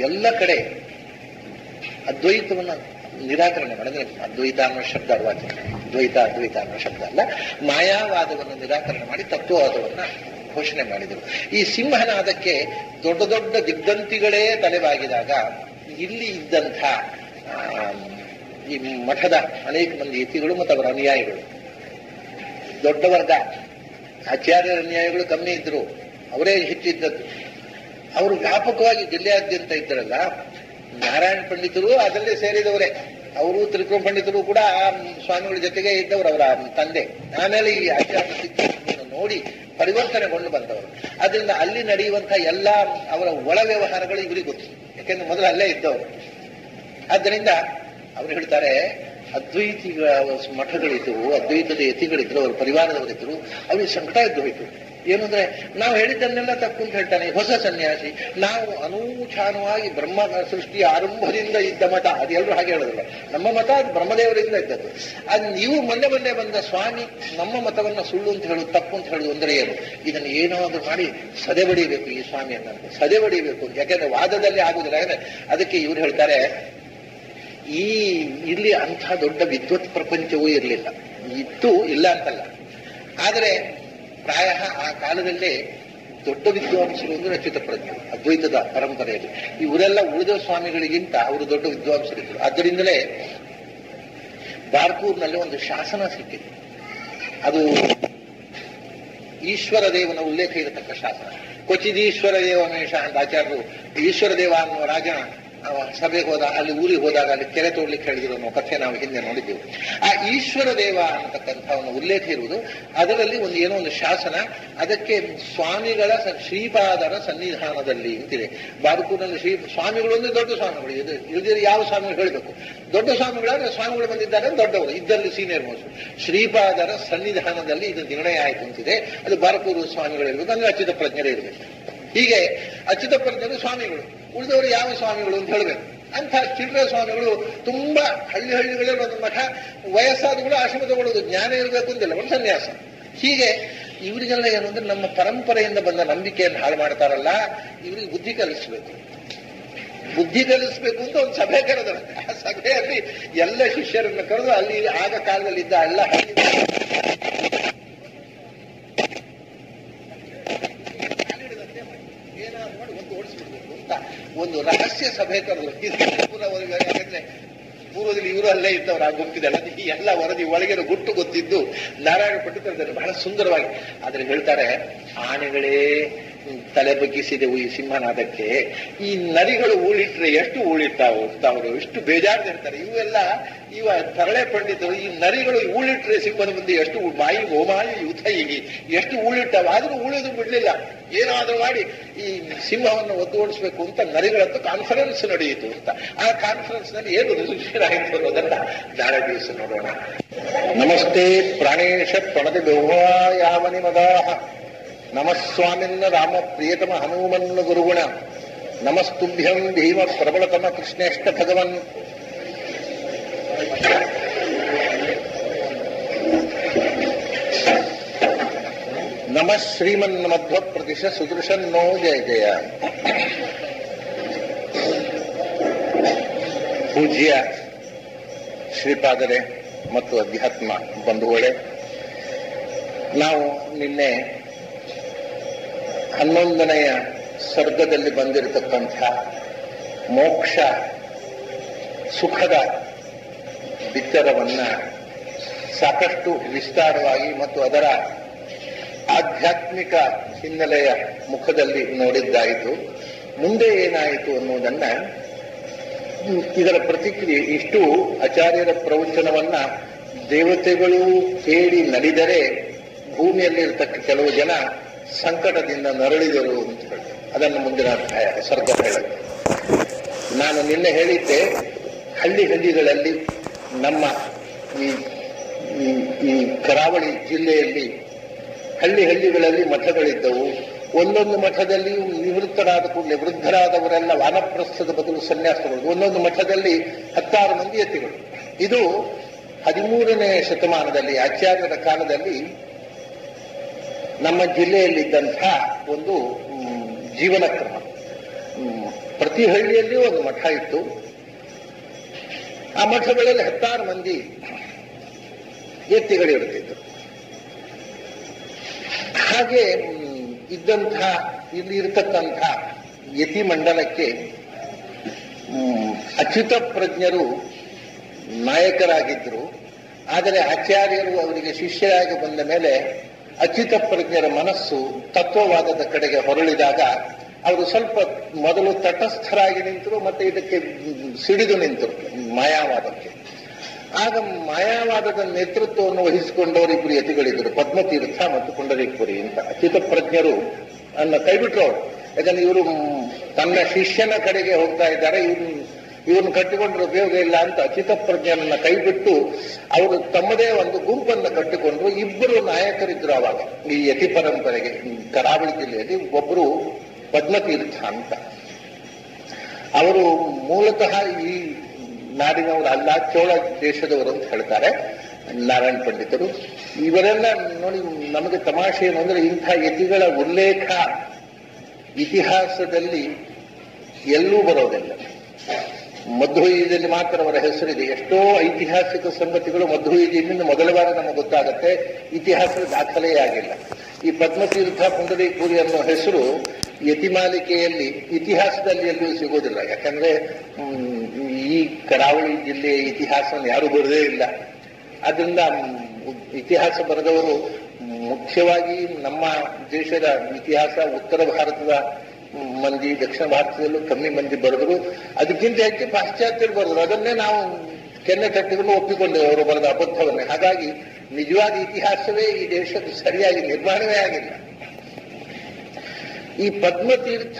ಎಲ್ಲ ಕಡೆ ಅದ್ವೈತವನ್ನ ನಿರಾಕರಣೆ ಮಾಡಿದ್ರೆ, ಅದ್ವೈತ ಅನ್ನೋ ಶಬ್ದ ಅರ್ವಾಚ, ಅದ್ವೈತ ಅನ್ನೋ ಶಬ್ದ ಅಲ್ಲ, ಮಾಯಾವಾದವನ್ನು ನಿರಾಕರಣೆ ಮಾಡಿ ತತ್ವವಾದವನ್ನ ಘೋಷಣೆ ಮಾಡಿದರು. ಈ ಸಿಂಹನಾದಕ್ಕೆ ದೊಡ್ಡ ದೊಡ್ಡ ದಿಗ್ಗಂತಿಗಳೇ ತಲೆಬಾಗಿದಾಗ ಇಲ್ಲಿ ಇದ್ದಂಥ ಈ ಮಠದ ಅನೇಕ ಮಂದಿ ಯತಿಗಳು ಮತ್ತು ಅವರ ಅನುಯಾಯಿಗಳು, ದೊಡ್ಡ ವರ್ಗ, ಆಚಾರ್ಯರ ಅನುಯಾಯಿಗಳು ಕಮ್ಮಿ ಇದ್ರು, ಅವರೇ ಹೆಚ್ಚಿದ್ದದ್ದು. ಅವರು ವ್ಯಾಪಕವಾಗಿ ಜಿಲ್ಲೆಯಾದ್ಯಂತ ಇದ್ದರಲ್ಲ. ನಾರಾಯಣ ಪಂಡಿತರು ಅದರಲ್ಲೇ ಸೇರಿದವರೇ. ಅವರು ತ್ರಿಕೃಷ್ಣ ಪಂಡಿತರು ಕೂಡ ಆ ಸ್ವಾಮಿಗಳ ಜೊತೆಗೆ ಇದ್ದವರು, ಅವರ ತಂದೆ. ಆಮೇಲೆ ಈ ಆಚಾರ್ಯ ಸಿದ್ಧಾಂತವನ್ನು ನೋಡಿ ಪರಿವರ್ತನೆಗೊಂಡು ಬಂದವರು. ಅದರಿಂದ ಅಲ್ಲಿ ನಡೆಯುವಂತಹ ಎಲ್ಲ ಅವರ ಒಳ ವ್ಯವಹಾರಗಳು ಇವರಿಗೆ ಗೊತ್ತು, ಯಾಕೆಂದ್ರೆ ಮೊದಲು ಅಲ್ಲೇ ಇದ್ದವರು. ಆದ್ದರಿಂದ ಅವರು ಹೇಳ್ತಾರೆ, ಅದ್ವೈತಿಗಳ ಮಠಗಳಿದ್ದವು, ಅದ್ವೈತದ ಯತಿಗಳಿದ್ರು, ಅವರ ಪರಿವಾರದವರಿದ್ರು, ಅವ್ರಿಗೆ ಸಂಕಟ ಇದ್ದು ಹೋಯ್ತು. ಏನು ಅಂದ್ರೆ, ನಾವು ಹೇಳಿದ್ದನ್ನೆಲ್ಲ ತಪ್ಪು ಅಂತ ಹೇಳ್ತಾನೆ ಹೊಸ ಸನ್ಯಾಸಿ. ನಾವು ಅನೂಚಾನವಾಗಿ ಬ್ರಹ್ಮ ಸೃಷ್ಟಿಯ ಆರಂಭದಿಂದ ಇದ್ದ ಮಠ, ಅದೆಲ್ಲರೂ ಹಾಗೆ ಹೇಳೋದಿಲ್ಲ. ನಮ್ಮ ಮತ ಅದು ಬ್ರಹ್ಮದೇವರಿಂದ ಇದ್ದದ್ದು. ಅದು ನೀವು ಮೊನ್ನೆ ಬಂದ ಸ್ವಾಮಿ ನಮ್ಮ ಮತವನ್ನ ಸುಳ್ಳು ಅಂತ ಹೇಳುದು, ತಪ್ಪು ಅಂತ ಹೇಳುದು ಅಂದರೆ ಏನು? ಇದನ್ನು ಏನಾದ್ರೂ ಮಾಡಿ ಸದೆ ಬಡಿಬೇಕು, ಈ ಸ್ವಾಮಿಯನ್ನ ಸದೆ ಬಡಿಬೇಕು. ಯಾಕೆಂದ್ರೆ ವಾದದಲ್ಲಿ ಆಗುದಿಲ್ಲ. ಯಾಕಂದ್ರೆ ಅದಕ್ಕೆ ಇವ್ರು ಹೇಳ್ತಾರೆ, ಇಲ್ಲಿ ಅಂಥ ದೊಡ್ಡ ವಿದ್ವತ್ ಪ್ರಪಂಚವೂ ಇರಲಿಲ್ಲ. ಇತ್ತು, ಇಲ್ಲ ಅಂತಲ್ಲ. ಆದರೆ ಪ್ರಾಯ ಆ ಕಾಲದಲ್ಲೇ ದೊಡ್ಡ ವಿದ್ವಾಂಸರು ಅಂದ್ರೆ ಅಚ್ಯುತ ಪ್ರಜ್ಞರು, ಅದ್ವೈತದ ಪರಂಪರೆಯಲ್ಲಿ. ಇವರೆಲ್ಲ ಉಳಿದ ಸ್ವಾಮಿಗಳಿಗಿಂತ ಅವರು ದೊಡ್ಡ ವಿದ್ವಾಂಸರಿದ್ದರು. ಆದ್ದರಿಂದಲೇ ಬಾರ್ಕೂರ್ನಲ್ಲಿ ಒಂದು ಶಾಸನ ಸಿಕ್ಕಿದೆ. ಅದು ಈಶ್ವರ ದೇವನ ಉಲ್ಲೇಖ ಇರತಕ್ಕ ಶಾಸನ. ಕ್ವಚಿದೀಶ್ವರ ದೇವಮೇಶ ಅಂತ ಆಚಾರ್ಯರು, ಈಶ್ವರ ದೇವ ಅನ್ನುವ ರಾಜ ಸಭೆಗೆ ಹೋದ, ಅಲ್ಲಿ ಊರಿಗೆ ಹೋದಾಗ ಅಲ್ಲಿ ಕೆರೆ ತೋಡ್ಲಿಕ್ಕೆ ಹೇಳಿದ್ರು ಅನ್ನೋ ಕಥೆ ನಾವು ಹಿಂದೆ ನೋಡಿದ್ದೆವು. ಆ ಈಶ್ವರ ದೇವ ಅನ್ನತಕ್ಕಂಥ ಒಂದು ಉಲ್ಲೇಖ ಇರುವುದು. ಅದರಲ್ಲಿ ಏನೋ ಒಂದು ಶಾಸನ, ಅದಕ್ಕೆ ಸ್ವಾಮಿಗಳ ಶ್ರೀಪಾದರ ಸನ್ನಿಧಾನದಲ್ಲಿ ಅಂತಿದೆ. ಬಾರ್ಕೂರಿನಲ್ಲಿ ಸ್ವಾಮಿಗಳು ಅಂದ್ರೆ ದೊಡ್ಡ ಸ್ವಾಮಿಗಳು. ಇಳಿದಿರೋ ಯಾವ ಸ್ವಾಮಿಗಳು ಹೇಳಬೇಕು? ದೊಡ್ಡ ಸ್ವಾಮಿಗಳಾದ್ರೆ ಸ್ವಾಮಿಗಳು ಬಂದಿದ್ದಾರೆ ದೊಡ್ಡವರು, ಇದ್ದಲ್ಲಿ ಸೀನಿಯರ್ ಮೋಸ್ಟ್. ಶ್ರೀಪಾದರ ಸನ್ನಿಧಾನದಲ್ಲಿ ಇದು ನಿರ್ಣಯ ಆಯ್ತು ಅಂತಿದೆ. ಅದು ಬಾರ್ಕೂರು ಸ್ವಾಮಿಗಳಿರ್ಬೇಕು, ಅಂದ್ರೆ ಅಚ್ಯುತ ಪ್ರಜ್ಞರೇ ಇರಬೇಕು. ಹೀಗೆ ಅಚ್ಯುತ ಪ್ರಜ್ಞರು ಸ್ವಾಮಿಗಳು, ಉಳಿದವರು ಯಾವ ಸ್ವಾಮಿಗಳು ಅಂತ ಹೇಳಬೇಕು. ಅಂಥ ಚಿಲ್ಲರೆ ಸ್ವಾಮಿಗಳು ತುಂಬಾ ಹಳ್ಳಿಗಳಲ್ಲಿ ಒಂದು ಮಠ, ವಯಸ್ಸಾದಗಳು ಆಶ್ರಮ ತಗೊಳ್ಳೋದು, ಜ್ಞಾನ ಇರಬೇಕು ಅಂತಿಲ್ಲ, ಒಂದು ಸನ್ಯಾಸ. ಹೀಗೆ ಇವರಿಗೆಲ್ಲ ಏನು ಅಂದ್ರೆ ನಮ್ಮ ಪರಂಪರೆಯಿಂದ ಬಂದ ನಂಬಿಕೆಯನ್ನು ಹಾಳು ಮಾಡ್ತಾರಲ್ಲ, ಇವರಿಗೆ ಬುದ್ಧಿ ಕಲಿಸ್ಬೇಕು ಅಂತ ಒಂದು ಸಭೆ ಕರೆದ್ರು. ಆ ಸಭೆಯಲ್ಲಿ ಎಲ್ಲ ಶಿಷ್ಯರನ್ನು ಕರೆದು ಅಲ್ಲಿ ಆಗ ಕಾಲದಲ್ಲಿದ್ದ ಎಲ್ಲ ಒಂದು ರಹಸ್ಯ ಸಭೆ ಕರೆದ್ರು. ಯಾಕಂದ್ರೆ ಪೂರ್ವದಲ್ಲಿ ಇವರು ಅಲ್ಲೇ ಇದ್ದವ್ರು ಆಗೋಗ್ತಿದ್ದಲ್ಲ, ಈ ಎಲ್ಲ ವರದಿ ಒಳಗಿರೋ ಗುಟ್ಟು ಗೊತ್ತಿದ್ದು ನಾರಾಯಣ ಪಂಡಿತರು ಬಹಳ ಸುಂದರವಾಗಿ. ಆದ್ರೆ ಹೇಳ್ತಾರೆ, ಆನೆಗಳೇ ತಲೆ ಬಗ್ಗಿಸಿದೆವು ಈ ಸಿಂಹನಾದಕ್ಕೆ, ಈ ನರಿಗಳು ಊಳಿಟ್ರೆ ಎಷ್ಟು ಊಳಿರ್ತಾವರು, ಎಷ್ಟು ಬೇಜಾರ್ದಿರ್ತಾರೆ. ಇವ ತರಳೆ ಪಂಡಿತರು, ಈ ನರಿಗಳು ಊಳಿಟ್ರೆ ಸಿಂಹನ ಮುಂದೆ ಎಷ್ಟು ಮಾಯಿ ಓಮಾಯಿ ಯೂಥ ಹೀಗೆ ಎಷ್ಟು ಊಳಿಟ್ಟಾವ, ಆದ್ರೂ ಉಳಿದು ಬಿಡ್ಲಿಲ್ಲ. ಏನಾದ್ರೂ ಮಾಡಿ ಈ ಸಿಂಹವನ್ನು ಒದ್ದೋಡಿಸ್ಬೇಕು ಅಂತ ನರಿಗಳಂತೂ ಕಾನ್ಫರೆನ್ಸ್ ನಡೆಯಿತು ಅಂತ. ಆ ಕಾನ್ಫರೆನ್ಸ್ ನಲ್ಲಿ ಏನು ರಿಸಲ್ಯೂಷನ್ ಆಯಿತು ಅನ್ನೋದನ್ನ ನಾಳೆ ದಿವಸ ನೋಡೋಣ. ನಮಸ್ತೆ ಪ್ರಾಣೇಶ ಪ್ರಣತಿ ಬಹುಯಾವನಿ ಮದಾಹ ನಮಸ್ವಾಮಿನ್ನ ರಾಮ ಪ್ರಿಯತಮ ಹನುಮನ್ನ ಗುರುಗುಣ ನಮಸ್ತುಭ್ಯಂ ಭೀಮ ಪ್ರಬಲತಮ ಕೃಷ್ಣೇಷ್ಟ ಭಗವನ್ ನಮಃ ಶ್ರೀಮನ್ ಮಧ್ವ ಪ್ರತಿಶ ಸುದೃಶನ್ನೋ ಜಯ ಜಯ. ಪೂಜ್ಯ ಶ್ರೀಪಾದರೇ ಮತ್ತು ಅಧ್ಯಾತ್ಮ ಬಂಧುಗಳೇ, ನಾವು ನಿನ್ನೆ 11ನೆಯ ಸರ್ಗದಲ್ಲಿ ಬಂದಿರತಕ್ಕಂಥ ಮೋಕ್ಷ ಸುಖದ ಬಿತ್ತರವನ್ನ ಸಾಕಷ್ಟು ವಿಸ್ತಾರವಾಗಿ ಮತ್ತು ಅದರ ಆಧ್ಯಾತ್ಮಿಕ ಹಿನ್ನೆಲೆಯ ಮುಖದಲ್ಲಿ ನೋಡಿದ್ದಾಯಿತು. ಮುಂದೆ ಏನಾಯಿತು ಅನ್ನುವುದನ್ನ, ಇದರ ಪ್ರತಿಕ್ರಿಯೆ, ಇಷ್ಟು ಆಚಾರ್ಯರ ಪ್ರವಚನವನ್ನ ದೇವತೆಗಳು ಕೇಳಿ ನಲಿದರೆ ಭೂಮಿಯಲ್ಲಿರ್ತಕ್ಕ ಕೆಲವು ಜನ ಸಂಕಟದಿಂದ ನರಳಿದರು ಅಂತ ಹೇಳ್ತಾರೆ. ಅದನ್ನು ಮುಂದಿನ ಅಧ್ಯಾಯ ಸರ್ಗ ಹೇಳುತ್ತೆ. ನಾನು ನಿನ್ನೆ ಹೇಳಿದ್ದೆ, ಹಳ್ಳಿಗಳಲ್ಲಿ ನಮ್ಮ ಈ ಕರಾವಳಿ ಜಿಲ್ಲೆಯಲ್ಲಿ ಹಳ್ಳಿಗಳಲ್ಲಿ ಮಠಗಳಿದ್ದವು. ಒಂದೊಂದು ಮಠದಲ್ಲಿ ನಿವೃತ್ತರಾದ ಕೂಡಲೇ ವೃದ್ಧರಾದವರೆಲ್ಲ ವಾನಪ್ರಸ್ಥದ ಬದಲು ಸನ್ಯಾಸಗಳು, ಒಂದೊಂದು ಮಠದಲ್ಲಿ 10 ಮಂದಿ ಯತಿಗಳು. ಇದು 13ನೇ ಶತಮಾನದಲ್ಲಿ ಆಚಾರ್ಯರ ಕಾಲದಲ್ಲಿ ನಮ್ಮ ಜಿಲ್ಲೆಯಲ್ಲಿದ್ದಂಥ ಒಂದು ಜೀವನ ಕ್ರಮ. ಪ್ರತಿ ಹಳ್ಳಿಯಲ್ಲಿಯೂ ಒಂದು ಮಠ ಇತ್ತು. ಆ ಮಠಗಳಲ್ಲಿ 10 ಮಂದಿ ಯತಿಗಳಿರುತ್ತಿದ್ದರು. ಹಾಗೆ ಇದ್ದಂಥ ಇಲ್ಲಿ ಇರತಕ್ಕಂಥ ಯತಿ ಮಂಡಲಕ್ಕೆ ಅಚ್ಯುತ ಪ್ರಜ್ಞರು ನಾಯಕರಾಗಿದ್ದರು. ಆದರೆ ಆಚಾರ್ಯರು ಅವರಿಗೆ ಶಿಷ್ಯರಾಗಿ ಬಂದ ಮೇಲೆ ಅಚ್ಯುತ ಪ್ರಜ್ಞರ ಮನಸ್ಸು ತತ್ವವಾದದ ಕಡೆಗೆ ಹೊರಳಿದಾಗ ಅವರು ಸ್ವಲ್ಪ ಮೊದಲು ತಟಸ್ಥರಾಗಿ ನಿಂತರು, ಮತ್ತೆ ಇದಕ್ಕೆ ಸಿಡಿದು ನಿಂತರು ಮಾಯಾವಾದಕ್ಕೆ. ಆಗ ಮಾಯಾವಾದದ ನೇತೃತ್ವವನ್ನು ವಹಿಸಿಕೊಂಡವರಿಬ್ಬರು ಯತಿಗಳಿದ್ದರು, ಪದ್ಮತೀರ್ಥ ಮತ್ತು ಪುಂಡರೀಕಪುರಿ ಅಂತ. ಅಚ್ಯುತ ಪ್ರಜ್ಞರು ಅನ್ನ ಕೈಬಿಟ್ರು ಅವರು. ಯಾಕಂದ್ರೆ ಇವರು ತನ್ನ ಶಿಷ್ಯನ ಕಡೆಗೆ ಹೋಗ್ತಾ ಇದ್ದಾರೆ, ಇವ್ರನ್ನ ಕಟ್ಟಿಕೊಂಡ್ರೆ ಉಪಯೋಗ ಇಲ್ಲ ಅಂತ ಅಚ್ಯುತ ಪ್ರಜ್ಞರನ್ನ ಕೈಬಿಟ್ಟು ಅವರು ತಮ್ಮದೇ ಒಂದು ಗುಂಪನ್ನು ಕಟ್ಟಿಕೊಂಡ್ರು. ಇಬ್ಬರು ನಾಯಕರಿದ್ರು ಆವಾಗ ಈ ಯತಿ ಪರಂಪರೆಗೆ. ಕರಾವಳಿ ಜಿಲ್ಲೆಯಲ್ಲಿ ಒಬ್ಬರು ಪದ್ಮತೀರ್ಥ ಅಂತ. ಅವರು ಮೂಲತಃ ಈ ನಾಡಿನವರು ಅಲ್ಲ, ಚೋಳ ದೇಶದವರು ಅಂತ ಹೇಳ್ತಾರೆ ನಾರಾಯಣ ಪಂಡಿತರು. ಇವರೆಲ್ಲ ನೋಡಿ, ನಮಗೆ ತಮಾಷೆ ಏನು ಅಂದ್ರೆ, ಇಂಥ ಯತಿಗಳ ಉಲ್ಲೇಖ ಇತಿಹಾಸದಲ್ಲಿ ಎಲ್ಲೂ ಬರೋದಿಲ್ಲ. ಮಧ್ವಯುಗದಲ್ಲಿ ಮಾತ್ರ ಅವರ ಹೆಸರಿದೆ. ಎಷ್ಟೋ ಐತಿಹಾಸಿಕ ಸಂಗತಿಗಳು ಮಧ್ವಯುಗದಿಂದ ಮೊದಲ ಬಾರಿ ನಮಗೆ ಗೊತ್ತಾಗತ್ತೆ, ಇತಿಹಾಸದ ದಾಖಲೆಯೇ ಆಗಿಲ್ಲ. ಈ ಪದ್ಮತೀರ್ಥ ಪುಂಡರೀಕಪುರಿ ಅನ್ನೋ ಹೆಸರು ಯತಿಮಾಲಿಕೆಯಲ್ಲಿ ಇತಿಹಾಸದಲ್ಲಿ ಎಲ್ಲೂ ಸಿಗೋದಿಲ್ಲ. ಯಾಕಂದ್ರೆ ಈ ಕರಾವಳಿ ಜಿಲ್ಲೆಯ ಇತಿಹಾಸವನ್ನು ಯಾರು ಬರದೇ ಇಲ್ಲ. ಆದ್ರಿಂದ ಇತಿಹಾಸ ಬರೆದವರು ಮುಖ್ಯವಾಗಿ ನಮ್ಮ ದೇಶದ ಇತಿಹಾಸ ಉತ್ತರ ಭಾರತದ ಮಂದಿ, ದಕ್ಷಿಣ ಭಾರತದಲ್ಲೂ ಕಮ್ಮಿ ಮಂದಿ ಬರೆದರು. ಅದಕ್ಕಿಂತ ಹೆಚ್ಚು ಪಾಶ್ಚಾತ್ಯರು ಬರೆದರು. ಅದನ್ನೇ ನಾವು ಕೆನ್ನೆ ತಟ್ಟಿಕೊಂಡು ಒಪ್ಪಿಕೊಂಡೆವು ಅವರು ಬರೆದ ಅಬದ್ಧವನ್ನೇ. ಹಾಗಾಗಿ ನಿಜವಾದ ಇತಿಹಾಸವೇ ಈ ದೇಶದ ಸರಿಯಾಗಿ ನಿರ್ಮಾಣವೇ ಆಗಿಲ್ಲ. ಈ ಪದ್ಮತೀರ್ಥ